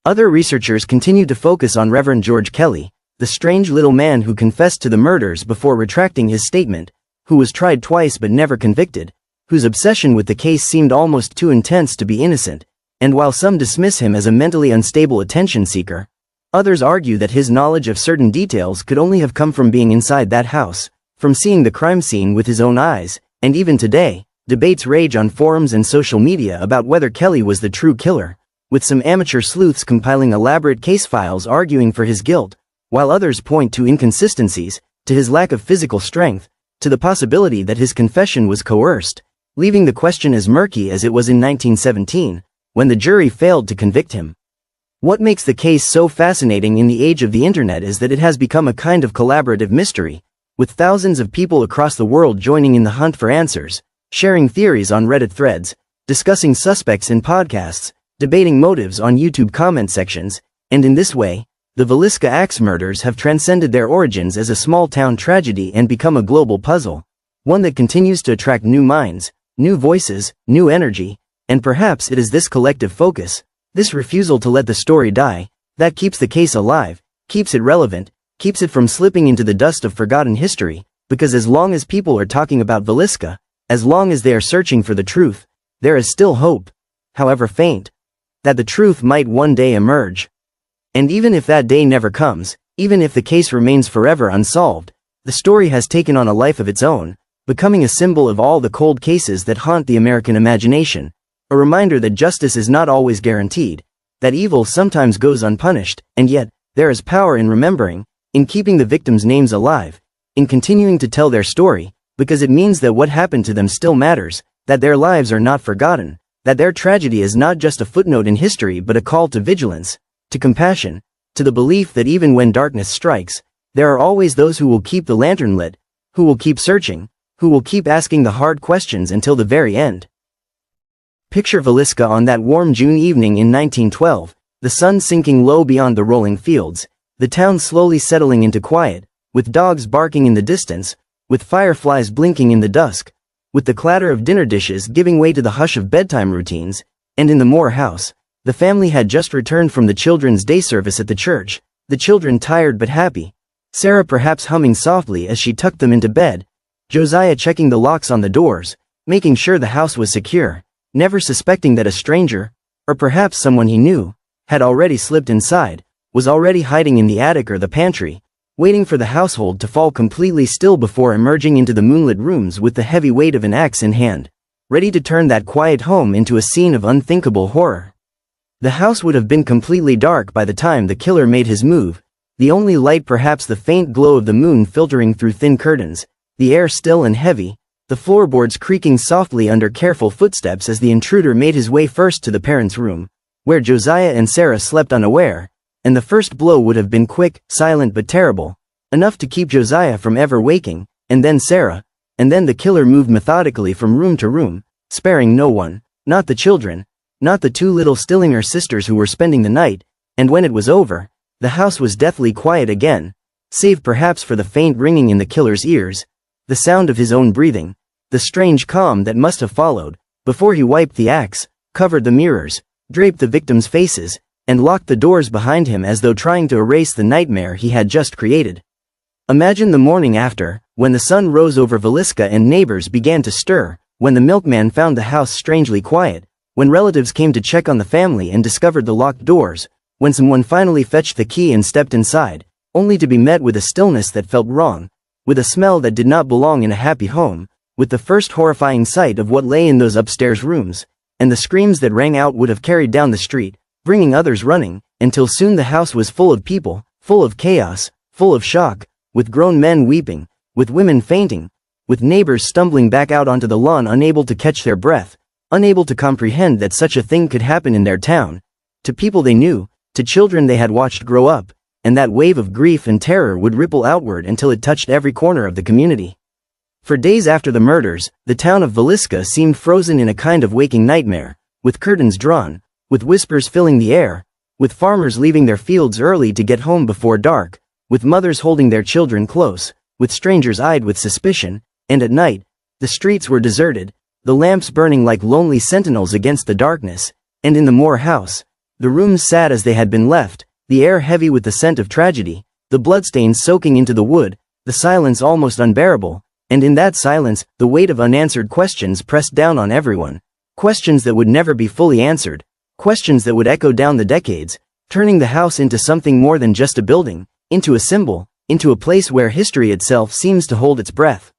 Other researchers continue to focus on Reverend George Kelly, the strange little man who confessed to the murders before retracting his statement, who was tried twice but never convicted, whose obsession with the case seemed almost too intense to be innocent. And while some dismiss him as a mentally unstable attention seeker, others argue that his knowledge of certain details could only have come from being inside that house, from seeing the crime scene with his own eyes. And even today, debates rage on forums and social media about whether Kelly was the true killer, with some amateur sleuths compiling elaborate case files arguing for his guilt, while others point to inconsistencies, to his lack of physical strength, to the possibility that his confession was coerced, leaving the question as murky as it was in 1917. When the jury failed to convict him. What makes the case so fascinating in the age of the internet is that it has become a kind of collaborative mystery, with thousands of people across the world joining in the hunt for answers, sharing theories on Reddit threads, discussing suspects in podcasts, debating motives on YouTube comment sections, and in this way, the Villisca axe murders have transcended their origins as a small-town tragedy and become a global puzzle, one that continues to attract new minds, new voices, new energy. And perhaps it is this collective focus, this refusal to let the story die, that keeps the case alive, keeps it relevant, keeps it from slipping into the dust of forgotten history, because as long as people are talking about Villisca, as long as they are searching for the truth, there is still hope, however faint, that the truth might one day emerge. And even if that day never comes, even if the case remains forever unsolved, the story has taken on a life of its own, becoming a symbol of all the cold cases that haunt the American imagination. A reminder that justice is not always guaranteed, that evil sometimes goes unpunished, and yet, there is power in remembering, in keeping the victims' names alive, in continuing to tell their story, because it means that what happened to them still matters, that their lives are not forgotten, that their tragedy is not just a footnote in history but a call to vigilance, to compassion, to the belief that even when darkness strikes, there are always those who will keep the lantern lit, who will keep searching, who will keep asking the hard questions until the very end. Picture Villisca on that warm June evening in 1912, the sun sinking low beyond the rolling fields, the town slowly settling into quiet, with dogs barking in the distance, with fireflies blinking in the dusk, with the clatter of dinner dishes giving way to the hush of bedtime routines, and in the Moore house, the family had just returned from the children's day service at the church, the children tired but happy, Sarah perhaps humming softly as she tucked them into bed, Josiah checking the locks on the doors, making sure the house was secure, never suspecting that a stranger, or perhaps someone he knew, had already slipped inside, was already hiding in the attic or the pantry, waiting for the household to fall completely still before emerging into the moonlit rooms with the heavy weight of an axe in hand, ready to turn that quiet home into a scene of unthinkable horror. The house would have been completely dark by the time the killer made his move, the only light perhaps the faint glow of the moon filtering through thin curtains, the air still and heavy, the floorboards creaking softly under careful footsteps as the intruder made his way first to the parents' room, where Josiah and Sarah slept unaware, and the first blow would have been quick, silent but terrible, enough to keep Josiah from ever waking, and then Sarah, and then the killer moved methodically from room to room, sparing no one, not the children, not the two little Stillinger sisters who were spending the night, and when it was over, the house was deathly quiet again, save perhaps for the faint ringing in the killer's ears, the sound of his own breathing, the strange calm that must have followed, before he wiped the axe, covered the mirrors, draped the victims' faces, and locked the doors behind him as though trying to erase the nightmare he had just created. Imagine the morning after, when the sun rose over Villisca and neighbors began to stir, when the milkman found the house strangely quiet, when relatives came to check on the family and discovered the locked doors, when someone finally fetched the key and stepped inside, only to be met with a stillness that felt wrong, with a smell that did not belong in a happy home, with the first horrifying sight of what lay in those upstairs rooms, and the screams that rang out would have carried down the street, bringing others running, until soon the house was full of people, full of chaos, full of shock, with grown men weeping, with women fainting, with neighbors stumbling back out onto the lawn unable to catch their breath, unable to comprehend that such a thing could happen in their town, to people they knew, to children they had watched grow up, and that wave of grief and terror would ripple outward until it touched every corner of the community. For days after the murders, the town of Villisca seemed frozen in a kind of waking nightmare, with curtains drawn, with whispers filling the air, with farmers leaving their fields early to get home before dark, with mothers holding their children close, with strangers eyed with suspicion, and at night, the streets were deserted, the lamps burning like lonely sentinels against the darkness, and in the Moore house, the rooms sad as they had been left, the air heavy with the scent of tragedy, the bloodstains soaking into the wood, the silence almost unbearable, and in that silence, the weight of unanswered questions pressed down on everyone, questions that would never be fully answered, questions that would echo down the decades, turning the house into something more than just a building, into a symbol, into a place where history itself seems to hold its breath.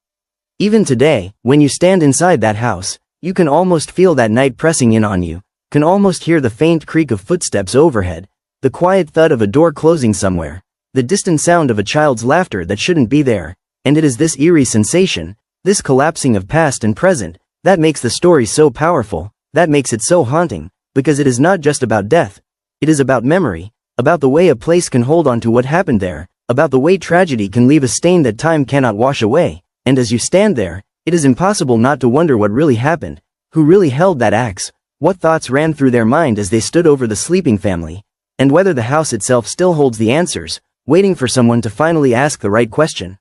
Even today, when you stand inside that house, you can almost feel that night pressing in on you, can almost hear the faint creak of footsteps overhead, the quiet thud of a door closing somewhere, the distant sound of a child's laughter that shouldn't be there, and it is this eerie sensation, this collapsing of past and present, that makes the story so powerful, that makes it so haunting, because it is not just about death, it is about memory, about the way a place can hold on to what happened there, about the way tragedy can leave a stain that time cannot wash away, and as you stand there, it is impossible not to wonder what really happened, who really held that axe, what thoughts ran through their mind as they stood over the sleeping family, and whether the house itself still holds the answers, waiting for someone to finally ask the right question.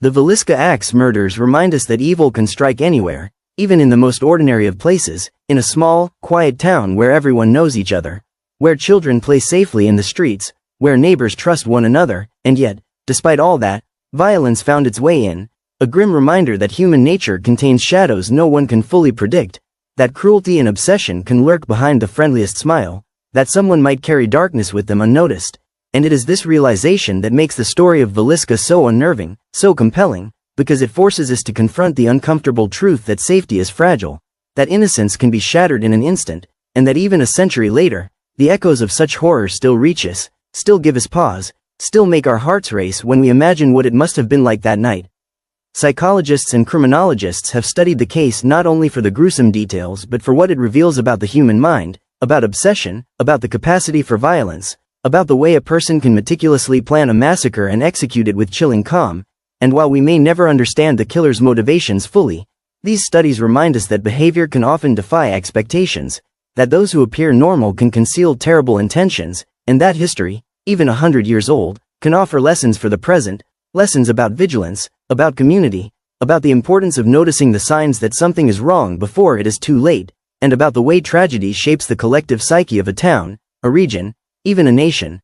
The Villisca axe murders remind us that evil can strike anywhere, even in the most ordinary of places, in a small, quiet town where everyone knows each other, where children play safely in the streets, where neighbors trust one another, and yet, despite all that, violence found its way in, a grim reminder that human nature contains shadows no one can fully predict, that cruelty and obsession can lurk behind the friendliest smile, that someone might carry darkness with them unnoticed, and it is this realization that makes the story of Villisca so unnerving, so compelling, because it forces us to confront the uncomfortable truth that safety is fragile, that innocence can be shattered in an instant, and that even a century later, the echoes of such horror still reach us, still give us pause, still make our hearts race when we imagine what it must have been like that night. Psychologists and criminologists have studied the case not only for the gruesome details but for what it reveals about the human mind, about obsession, about the capacity for violence, about the way a person can meticulously plan a massacre and execute it with chilling calm, and while we may never understand the killer's motivations fully, these studies remind us that behavior can often defy expectations, that those who appear normal can conceal terrible intentions, and that history, even 100 years old, can offer lessons for the present, lessons about vigilance, about community, about the importance of noticing the signs that something is wrong before it is too late, and about the way tragedy shapes the collective psyche of a town, a region, even a nation.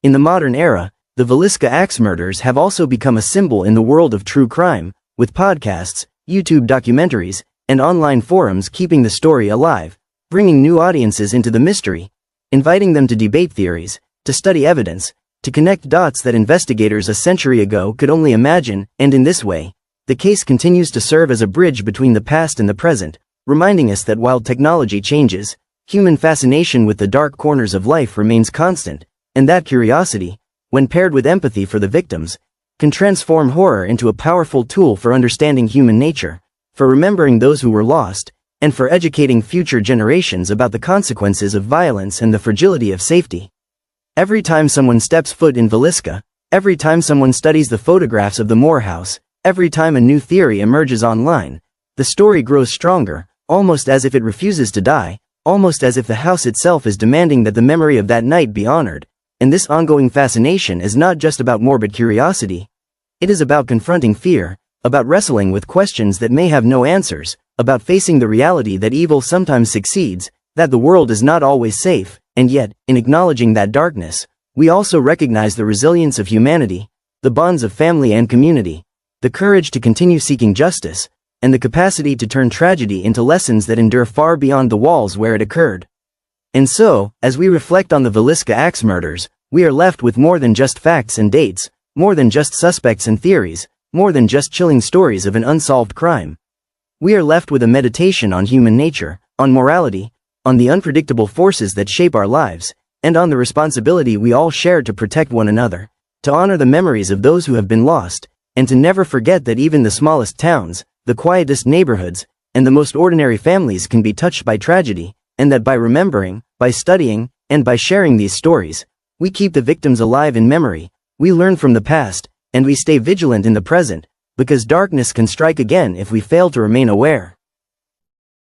In the modern era, the Villisca axe murders have also become a symbol in the world of true crime, with podcasts, YouTube documentaries, and online forums keeping the story alive, bringing new audiences into the mystery, inviting them to debate theories, to study evidence, to connect dots that investigators a century ago could only imagine, and in this way, the case continues to serve as a bridge between the past and the present, reminding us that while technology changes, human fascination with the dark corners of life remains constant, and that curiosity, when paired with empathy for the victims, can transform horror into a powerful tool for understanding human nature, for remembering those who were lost, and for educating future generations about the consequences of violence and the fragility of safety. Every time someone steps foot in Villisca, Every time someone studies the photographs of the Moore house, every time a new theory emerges online, the story grows stronger, almost as if it refuses to die, almost as if the house itself is demanding that the memory of that night be honored. And this ongoing fascination is not just about morbid curiosity. It is about confronting fear, about wrestling with questions that may have no answers, about facing the reality that evil sometimes succeeds, that the world is not always safe, and yet, in acknowledging that darkness, we also recognize the resilience of humanity, the bonds of family and community, the courage to continue seeking justice, and the capacity to turn tragedy into lessons that endure far beyond the walls where it occurred. And so, as we reflect on the Villisca axe murders, we are left with more than just facts and dates, more than just suspects and theories, more than just chilling stories of an unsolved crime. We are left with a meditation on human nature, on morality, on the unpredictable forces that shape our lives, and on the responsibility we all share to protect one another, to honor the memories of those who have been lost, and to never forget that even the smallest towns, the quietest neighborhoods, and the most ordinary families can be touched by tragedy, and that by remembering, by studying, and by sharing these stories, we keep the victims alive in memory, we learn from the past, and we stay vigilant in the present, because darkness can strike again if we fail to remain aware.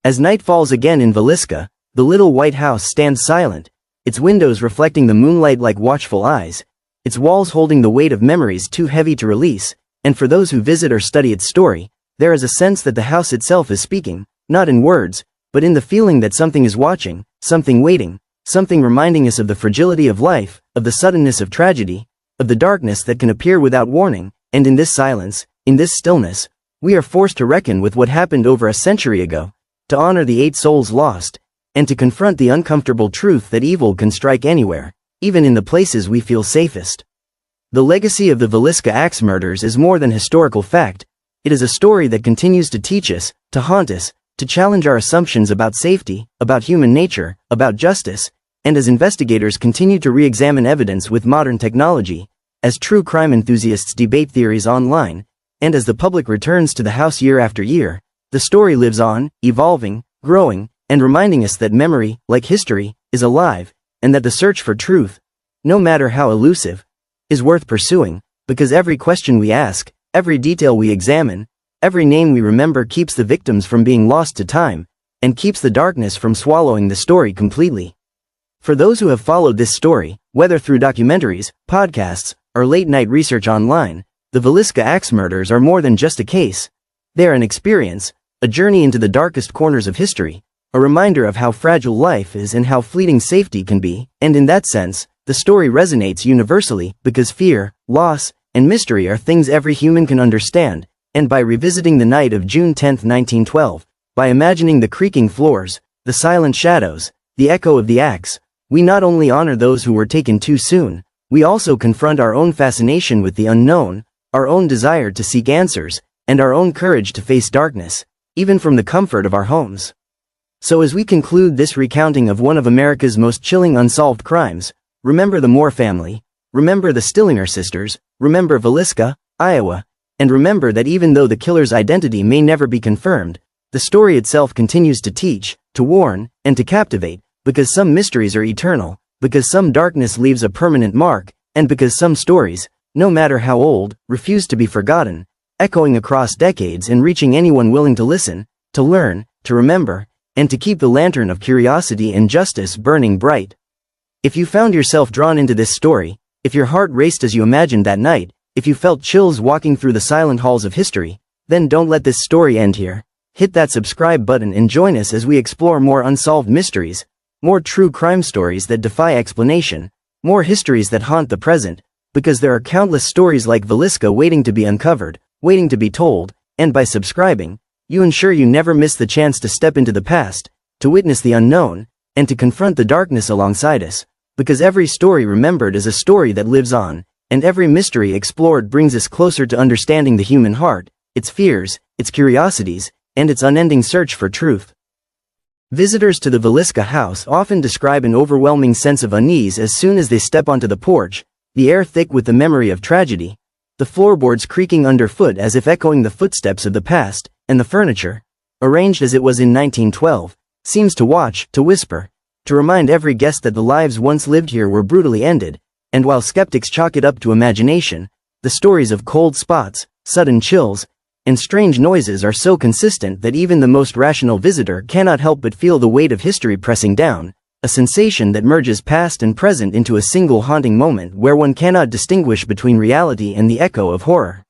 As night falls again in Villisca, the little white house stands silent, its windows reflecting the moonlight like watchful eyes, its walls holding the weight of memories too heavy to release, and for those who visit or study its story, there is a sense that the house itself is speaking, not in words, but in the feeling that something is watching, something waiting, something reminding us of the fragility of life, of the suddenness of tragedy, of the darkness that can appear without warning, and in this silence, in this stillness, we are forced to reckon with what happened over a century ago, to honor the 8 souls lost, and to confront the uncomfortable truth that evil can strike anywhere, even in the places we feel safest. The legacy of the Villisca axe murders is more than historical fact, it is a story that continues to teach us, to haunt us, to challenge our assumptions about safety, about human nature, about justice, and as investigators continue to re-examine evidence with modern technology, as true crime enthusiasts debate theories online, and as the public returns to the house year after year, the story lives on, evolving, growing, and reminding us that memory, like history, is alive, and that the search for truth, no matter how elusive, is worth pursuing, because every question we ask, every detail we examine, every name we remember keeps the victims from being lost to time, and keeps the darkness from swallowing the story completely. For those who have followed this story, whether through documentaries, podcasts, or late-night research online, the Villisca axe murders are more than just a case. They are an experience, a journey into the darkest corners of history, a reminder of how fragile life is and how fleeting safety can be, and in that sense, the story resonates universally because fear, loss, and mystery are things every human can understand, and by revisiting the night of June 10, 1912, by imagining the creaking floors, the silent shadows, the echo of the axe, we not only honor those who were taken too soon, we also confront our own fascination with the unknown, our own desire to seek answers, and our own courage to face darkness, even from the comfort of our homes. So as we conclude this recounting of one of America's most chilling unsolved crimes, remember the Moore family, remember the Stillinger sisters, remember Villisca, Iowa, and remember that even though the killer's identity may never be confirmed, the story itself continues to teach, to warn, and to captivate, because some mysteries are eternal, because some darkness leaves a permanent mark, and because some stories, no matter how old, refuse to be forgotten, echoing across decades and reaching anyone willing to listen, to learn, to remember, and to keep the lantern of curiosity and justice burning bright. If you found yourself drawn into this story, if your heart raced as you imagined that night, if you felt chills walking through the silent halls of history, then don't let this story end here. Hit that subscribe button and join us as we explore more unsolved mysteries, more true crime stories that defy explanation, more histories that haunt the present, because there are countless stories like Villisca waiting to be uncovered, waiting to be told, and by subscribing, you ensure you never miss the chance to step into the past, to witness the unknown, and to confront the darkness alongside us, because every story remembered is a story that lives on, and every mystery explored brings us closer to understanding the human heart, its fears, its curiosities, and its unending search for truth. Visitors to the Villisca house often describe an overwhelming sense of unease as soon as they step onto the porch, the air thick with the memory of tragedy, the floorboards creaking underfoot as if echoing the footsteps of the past, and the furniture, arranged as it was in 1912, seems to watch, to whisper, to remind every guest that the lives once lived here were brutally ended, And while skeptics chalk it up to imagination, the stories of cold spots, sudden chills, and strange noises are so consistent that even the most rational visitor cannot help but feel the weight of history pressing down, a sensation that merges past and present into a single haunting moment where one cannot distinguish between reality and the echo of horror.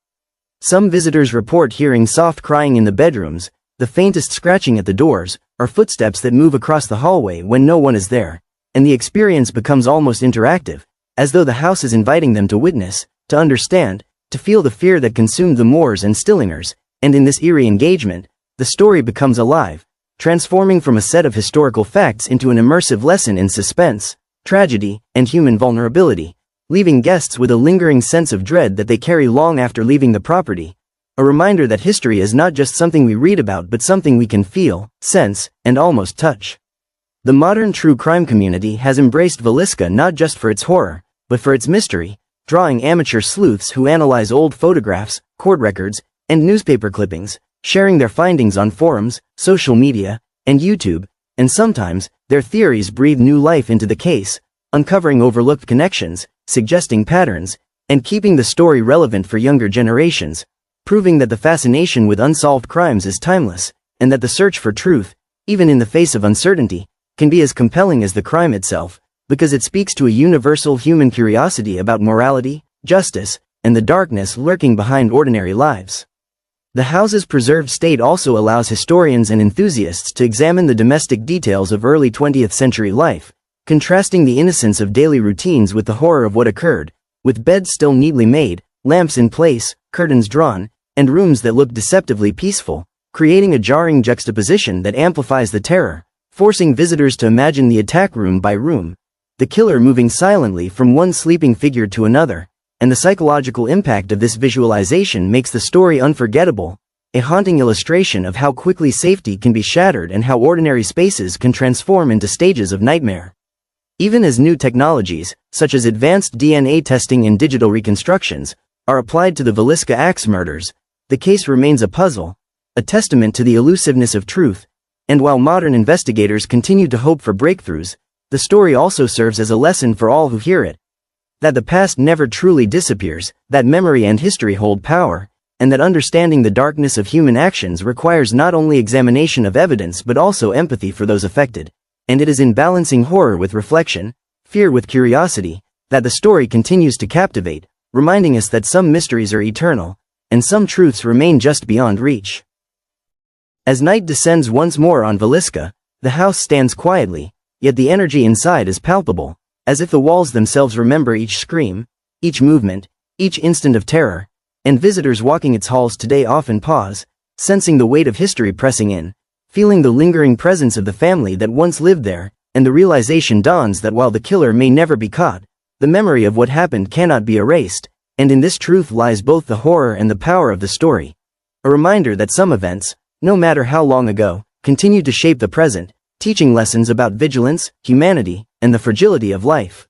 Some visitors report hearing soft crying in the bedrooms, the faintest scratching at the doors, or footsteps that move across the hallway when no one is there, and the experience becomes almost interactive, as though the house is inviting them to witness, to understand, to feel the fear that consumed the Moors and Stillingers, and in this eerie engagement, the story becomes alive, transforming from a set of historical facts into an immersive lesson in suspense, tragedy, and human vulnerability, leaving guests with a lingering sense of dread that they carry long after leaving the property, a reminder that history is not just something we read about but something we can feel, sense, and almost touch. The modern true crime community has embraced Villisca not just for its horror, but for its mystery, drawing amateur sleuths who analyze old photographs, court records, and newspaper clippings, sharing their findings on forums, social media, and YouTube, and sometimes, their theories breathe new life into the case, uncovering overlooked connections, suggesting patterns, and keeping the story relevant for younger generations, proving that the fascination with unsolved crimes is timeless, and that the search for truth, even in the face of uncertainty, can be as compelling as the crime itself, because it speaks to a universal human curiosity about morality, justice, and the darkness lurking behind ordinary lives. The house's preserved state also allows historians and enthusiasts to examine the domestic details of early 20th century life, contrasting the innocence of daily routines with the horror of what occurred, with beds still neatly made, lamps in place, curtains drawn, and rooms that look deceptively peaceful, creating a jarring juxtaposition that amplifies the terror, forcing visitors to imagine the attack room by room, the killer moving silently from one sleeping figure to another, and the psychological impact of this visualization makes the story unforgettable, a haunting illustration of how quickly safety can be shattered and how ordinary spaces can transform into stages of nightmare. Even as new technologies, such as advanced DNA testing and digital reconstructions, are applied to the Villisca axe murders, the case remains a puzzle, a testament to the elusiveness of truth, and while modern investigators continue to hope for breakthroughs, the story also serves as a lesson for all who hear it, that the past never truly disappears, that memory and history hold power, and that understanding the darkness of human actions requires not only examination of evidence but also empathy for those affected. And it is in balancing horror with reflection, fear with curiosity, that the story continues to captivate, reminding us that some mysteries are eternal, and some truths remain just beyond reach. As night descends once more on Villisca, the house stands quietly, yet the energy inside is palpable, as if the walls themselves remember each scream, each movement, each instant of terror, and visitors walking its halls today often pause, sensing the weight of history pressing in, feeling the lingering presence of the family that once lived there, and the realization dawns that while the killer may never be caught, the memory of what happened cannot be erased, and in this truth lies both the horror and the power of the story. A reminder that some events, no matter how long ago, continue to shape the present, teaching lessons about vigilance, humanity, and the fragility of life.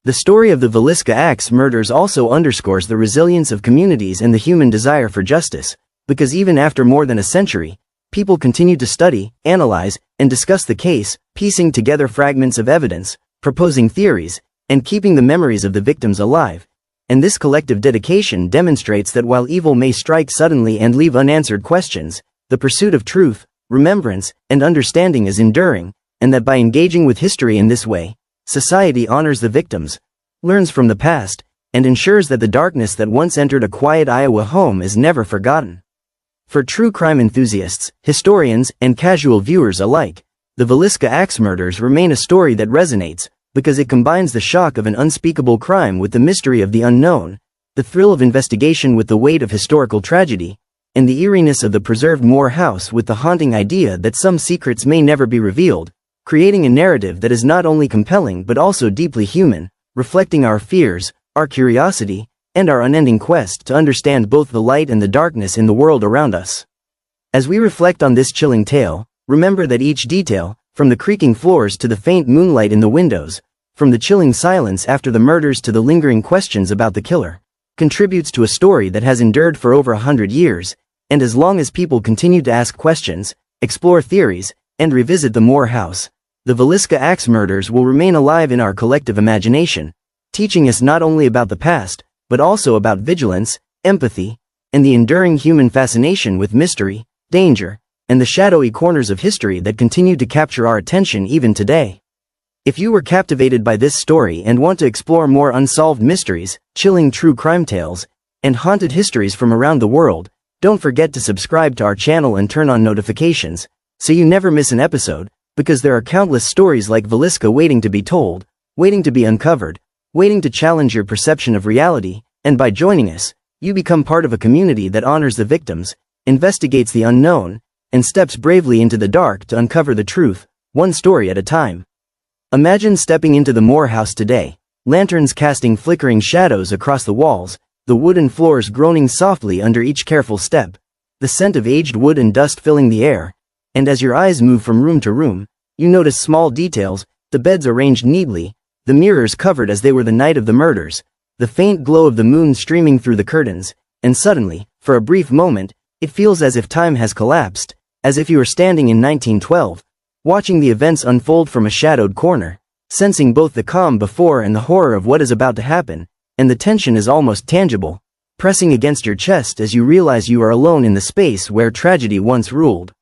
The story of the Villisca axe murders also underscores the resilience of communities and the human desire for justice, because even after more than a century, people continue to study, analyze, and discuss the case, piecing together fragments of evidence, proposing theories, and keeping the memories of the victims alive. And this collective dedication demonstrates that while evil may strike suddenly and leave unanswered questions, the pursuit of truth, remembrance, and understanding is enduring, and that by engaging with history in this way, society honors the victims, learns from the past, and ensures that the darkness that once entered a quiet Iowa home is never forgotten. For true crime enthusiasts, historians, and casual viewers alike, the Villisca axe murders remain a story that resonates, because it combines the shock of an unspeakable crime with the mystery of the unknown, the thrill of investigation with the weight of historical tragedy, and the eeriness of the preserved Moore house with the haunting idea that some secrets may never be revealed, creating a narrative that is not only compelling but also deeply human, reflecting our fears, our curiosity, and our unending quest to understand both the light and the darkness in the world around us. As we reflect on this chilling tale, remember that each detail, from the creaking floors to the faint moonlight in the windows, from the chilling silence after the murders to the lingering questions about the killer, contributes to a story that has endured for over 100 years, and as long as people continue to ask questions, explore theories, and revisit the Moore house, the Villisca axe murders will remain alive in our collective imagination, teaching us not only about the past, but also about vigilance, empathy, and the enduring human fascination with mystery, danger, and the shadowy corners of history that continue to capture our attention even today. If you were captivated by this story and want to explore more unsolved mysteries, chilling true crime tales, and haunted histories from around the world, don't forget to subscribe to our channel and turn on notifications, so you never miss an episode, because there are countless stories like Villisca waiting to be told, waiting to be uncovered, waiting to challenge your perception of reality, and by joining us, you become part of a community that honors the victims, investigates the unknown, and steps bravely into the dark to uncover the truth, one story at a time. Imagine stepping into the Moore house today, lanterns casting flickering shadows across the walls, the wooden floors groaning softly under each careful step, the scent of aged wood and dust filling the air, and as your eyes move from room to room, you notice small details, the beds arranged neatly, the mirrors covered as they were the night of the murders, the faint glow of the moon streaming through the curtains, and suddenly, for a brief moment, it feels as if time has collapsed, as if you are standing in 1912, watching the events unfold from a shadowed corner, sensing both the calm before and the horror of what is about to happen, and the tension is almost tangible, pressing against your chest as you realize you are alone in the space where tragedy once ruled.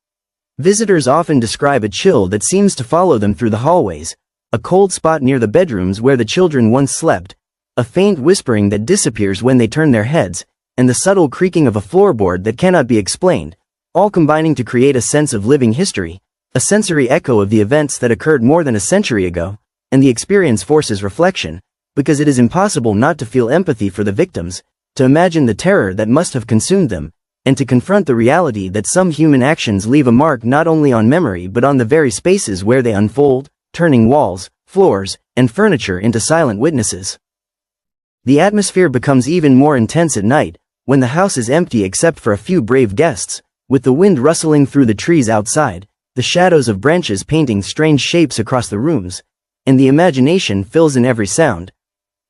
Visitors often describe a chill that seems to follow them through the hallways, a cold spot near the bedrooms where the children once slept, a faint whispering that disappears when they turn their heads, and the subtle creaking of a floorboard that cannot be explained, all combining to create a sense of living history, a sensory echo of the events that occurred more than a century ago, and the experience forces reflection, because it is impossible not to feel empathy for the victims, to imagine the terror that must have consumed them, and to confront the reality that some human actions leave a mark not only on memory but on the very spaces where they unfold, turning walls, floors, and furniture into silent witnesses. The atmosphere becomes even more intense at night, when the house is empty except for a few brave guests, with the wind rustling through the trees outside, the shadows of branches painting strange shapes across the rooms, and the imagination fills in every sound.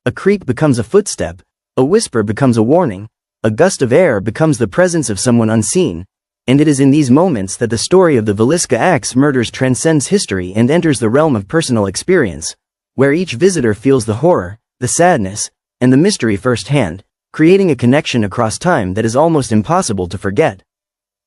A creak becomes a footstep, a whisper becomes a warning, a gust of air becomes the presence of someone unseen, and it is in these moments that the story of the Villisca axe murders transcends history and enters the realm of personal experience, where each visitor feels the horror, the sadness, and the mystery firsthand, creating a connection across time that is almost impossible to forget.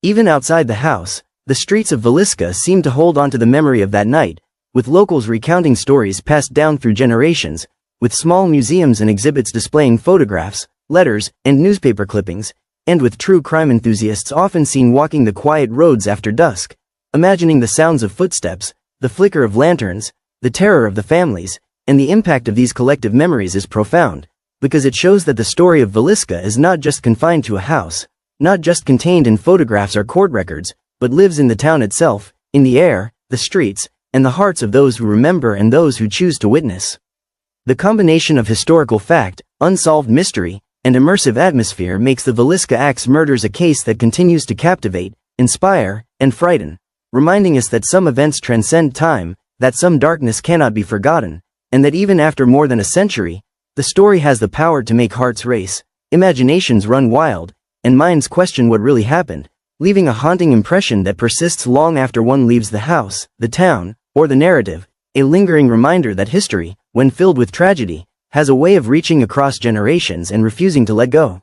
Even outside the house, the streets of Villisca seem to hold on to the memory of that night, with locals recounting stories passed down through generations, with small museums and exhibits displaying photographs, letters, and newspaper clippings, and with true crime enthusiasts often seen walking the quiet roads after dusk, imagining the sounds of footsteps, the flicker of lanterns, the terror of the families, and the impact of these collective memories is profound, because it shows that the story of Villisca is not just confined to a house, not just contained in photographs or court records, but lives in the town itself, in the air, the streets, and the hearts of those who remember and those who choose to witness. The combination of historical fact, unsolved mystery, and immersive atmosphere makes the Villisca axe murders a case that continues to captivate, inspire, and frighten, reminding us that some events transcend time, that some darkness cannot be forgotten, and that even after more than a century, the story has the power to make hearts race, imaginations run wild, and minds question what really happened, leaving a haunting impression that persists long after one leaves the house, the town, or the narrative, a lingering reminder that history, when filled with tragedy, has a way of reaching across generations and refusing to let go.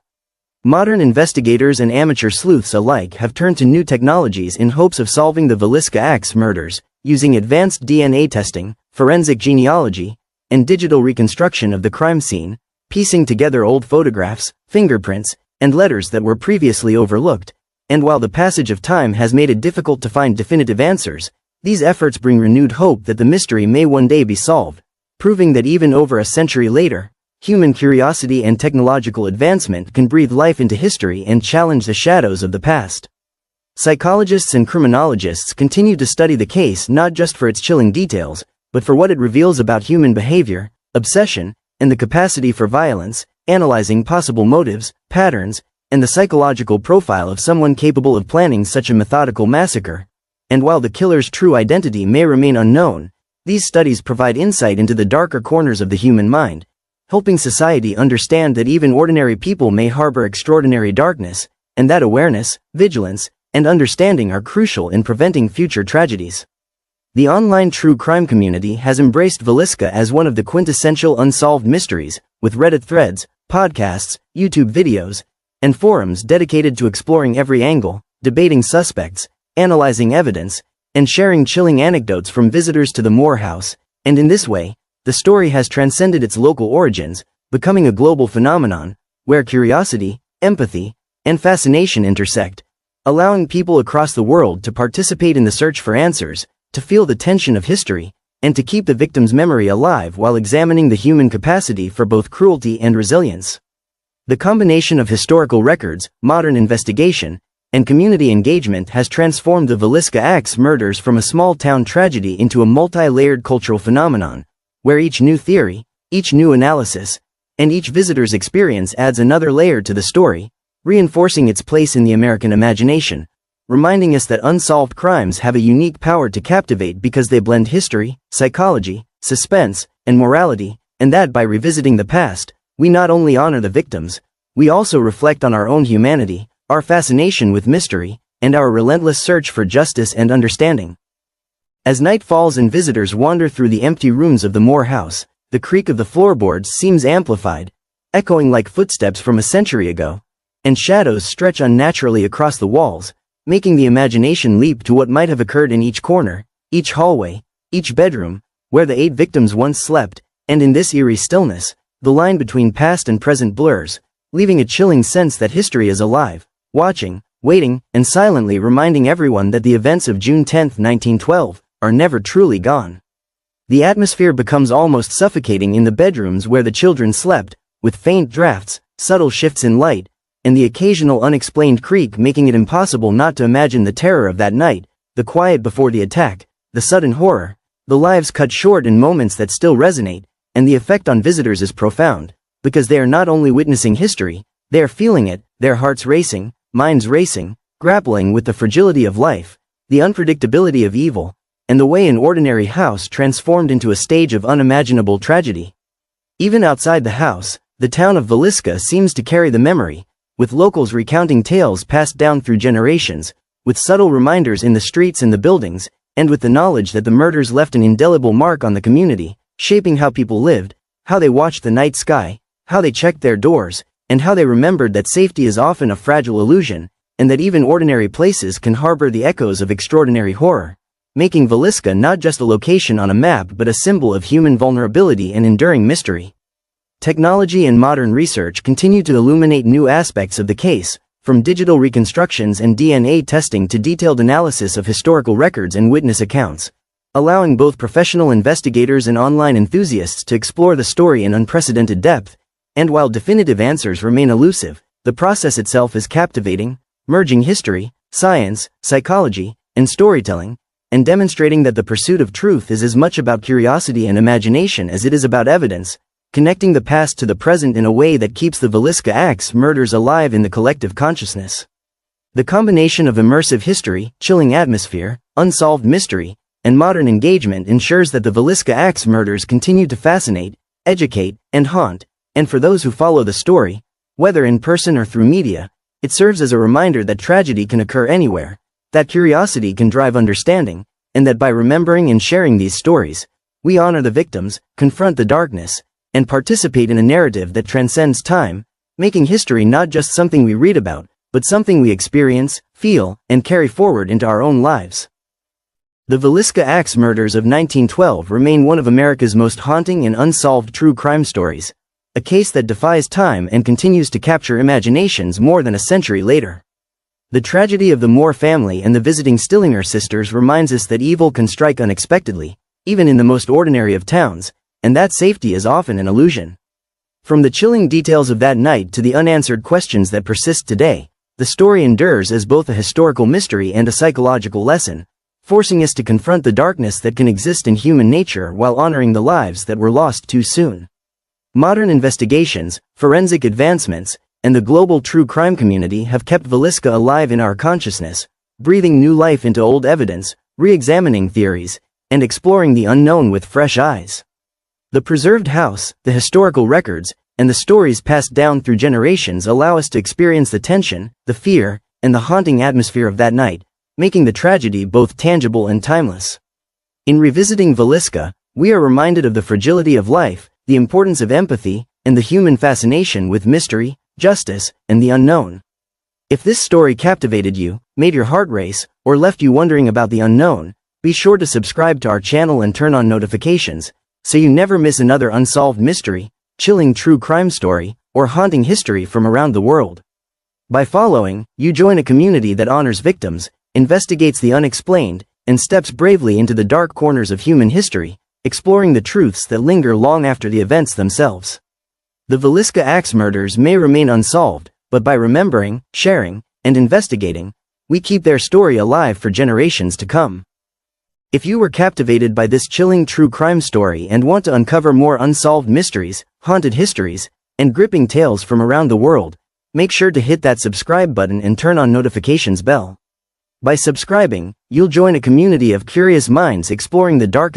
Modern investigators and amateur sleuths alike have turned to new technologies in hopes of solving the Villisca axe murders, using advanced DNA testing, forensic genealogy, and digital reconstruction of the crime scene, piecing together old photographs, fingerprints, and letters that were previously overlooked, and while the passage of time has made it difficult to find definitive answers, these efforts bring renewed hope that the mystery may one day be solved, proving that even over a century later, human curiosity and technological advancement can breathe life into history and challenge the shadows of the past. Psychologists and criminologists continue to study the case not just for its chilling details, but for what it reveals about human behavior, obsession, and the capacity for violence, analyzing possible motives, patterns, and the psychological profile of someone capable of planning such a methodical massacre. And while the killer's true identity may remain unknown, these studies provide insight into the darker corners of the human mind, helping society understand that even ordinary people may harbor extraordinary darkness, and that awareness, vigilance, and understanding are crucial in preventing future tragedies. The online true crime community has embraced Villisca as one of the quintessential unsolved mysteries, with Reddit threads, podcasts, YouTube videos, and forums dedicated to exploring every angle, debating suspects, analyzing evidence, and sharing chilling anecdotes from visitors to the Moore House. And in this way, the story has transcended its local origins, becoming a global phenomenon, where curiosity, empathy, and fascination intersect, allowing people across the world to participate in the search for answers, to feel the tension of history, and to keep the victim's memory alive while examining the human capacity for both cruelty and resilience. The combination of historical records, modern investigation, and community engagement has transformed the Villisca axe murders from a small-town tragedy into a multi-layered cultural phenomenon, where each new theory, each new analysis, and each visitor's experience adds another layer to the story, reinforcing its place in the American imagination, reminding us that unsolved crimes have a unique power to captivate because they blend history, psychology, suspense, and morality, and that by revisiting the past, we not only honor the victims, we also reflect on our own humanity, our fascination with mystery, and our relentless search for justice and understanding. As night falls and visitors wander through the empty rooms of the Moore House, the creak of the floorboards seems amplified, echoing like footsteps from a century ago, and shadows stretch unnaturally across the walls, making the imagination leap to what might have occurred in each corner, each hallway, each bedroom, where the 8 victims once slept, and in this eerie stillness, the line between past and present blurs, leaving a chilling sense that history is alive, watching, waiting, and silently reminding everyone that the events of June 10, 1912, are never truly gone. The atmosphere becomes almost suffocating in the bedrooms where the children slept, with faint drafts, subtle shifts in light, and the occasional unexplained creak making it impossible not to imagine the terror of that night, the quiet before the attack, the sudden horror, the lives cut short in moments that still resonate, and the effect on visitors is profound, because they are not only witnessing history, they are feeling it, their hearts racing, minds racing, grappling with the fragility of life, the unpredictability of evil, and the way an ordinary house transformed into a stage of unimaginable tragedy. Even outside the house, the town of Villisca seems to carry the memory, with locals recounting tales passed down through generations, with subtle reminders in the streets and the buildings, and with the knowledge that the murders left an indelible mark on the community, shaping how people lived, how they watched the night sky, how they checked their doors, and how they remembered that safety is often a fragile illusion, and that even ordinary places can harbor the echoes of extraordinary horror, making Villisca not just a location on a map but a symbol of human vulnerability and enduring mystery. Technology and modern research continue to illuminate new aspects of the case, from digital reconstructions and DNA testing to detailed analysis of historical records and witness accounts, allowing both professional investigators and online enthusiasts to explore the story in unprecedented depth. And while definitive answers remain elusive, the process itself is captivating, merging history, science, psychology, and storytelling, and demonstrating that the pursuit of truth is as much about curiosity and imagination as it is about evidence, connecting the past to the present in a way that keeps the Villisca axe murders alive in the collective consciousness. The combination of immersive history, chilling atmosphere, unsolved mystery, and modern engagement ensures that the Villisca axe murders continue to fascinate, educate, and haunt, and for those who follow the story, whether in person or through media, it serves as a reminder that tragedy can occur anywhere, that curiosity can drive understanding, and that by remembering and sharing these stories, we honor the victims, confront the darkness, and participate in a narrative that transcends time, making history not just something we read about, but something we experience, feel, and carry forward into our own lives. The Villisca axe murders of 1912 remain one of America's most haunting and unsolved true crime stories, a case that defies time and continues to capture imaginations more than a century later. The tragedy of the Moore family and the visiting Stillinger sisters reminds us that evil can strike unexpectedly, even in the most ordinary of towns, and that safety is often an illusion. From the chilling details of that night to the unanswered questions that persist today, the story endures as both a historical mystery and a psychological lesson, forcing us to confront the darkness that can exist in human nature while honoring the lives that were lost too soon. Modern investigations, forensic advancements, and the global true crime community have kept Villisca alive in our consciousness, breathing new life into old evidence, re-examining theories, and exploring the unknown with fresh eyes. The preserved house, the historical records, and the stories passed down through generations allow us to experience the tension, the fear, and the haunting atmosphere of that night, making the tragedy both tangible and timeless. In revisiting Villisca, we are reminded of the fragility of life, the importance of empathy, and the human fascination with mystery, justice, and the unknown. If this story captivated you, made your heart race, or left you wondering about the unknown, be sure to subscribe to our channel and turn on notifications, so you never miss another unsolved mystery, chilling true crime story, or haunting history from around the world. By following, you join a community that honors victims, investigates the unexplained, and steps bravely into the dark corners of human history, exploring the truths that linger long after the events themselves. The Villisca axe murders may remain unsolved, but by remembering, sharing, and investigating, we keep their story alive for generations to come. If you were captivated by this chilling true crime story and want to uncover more unsolved mysteries, haunted histories, and gripping tales from around the world, make sure to hit that subscribe button and turn on notifications bell. By subscribing, you'll join a community of curious minds exploring the darkest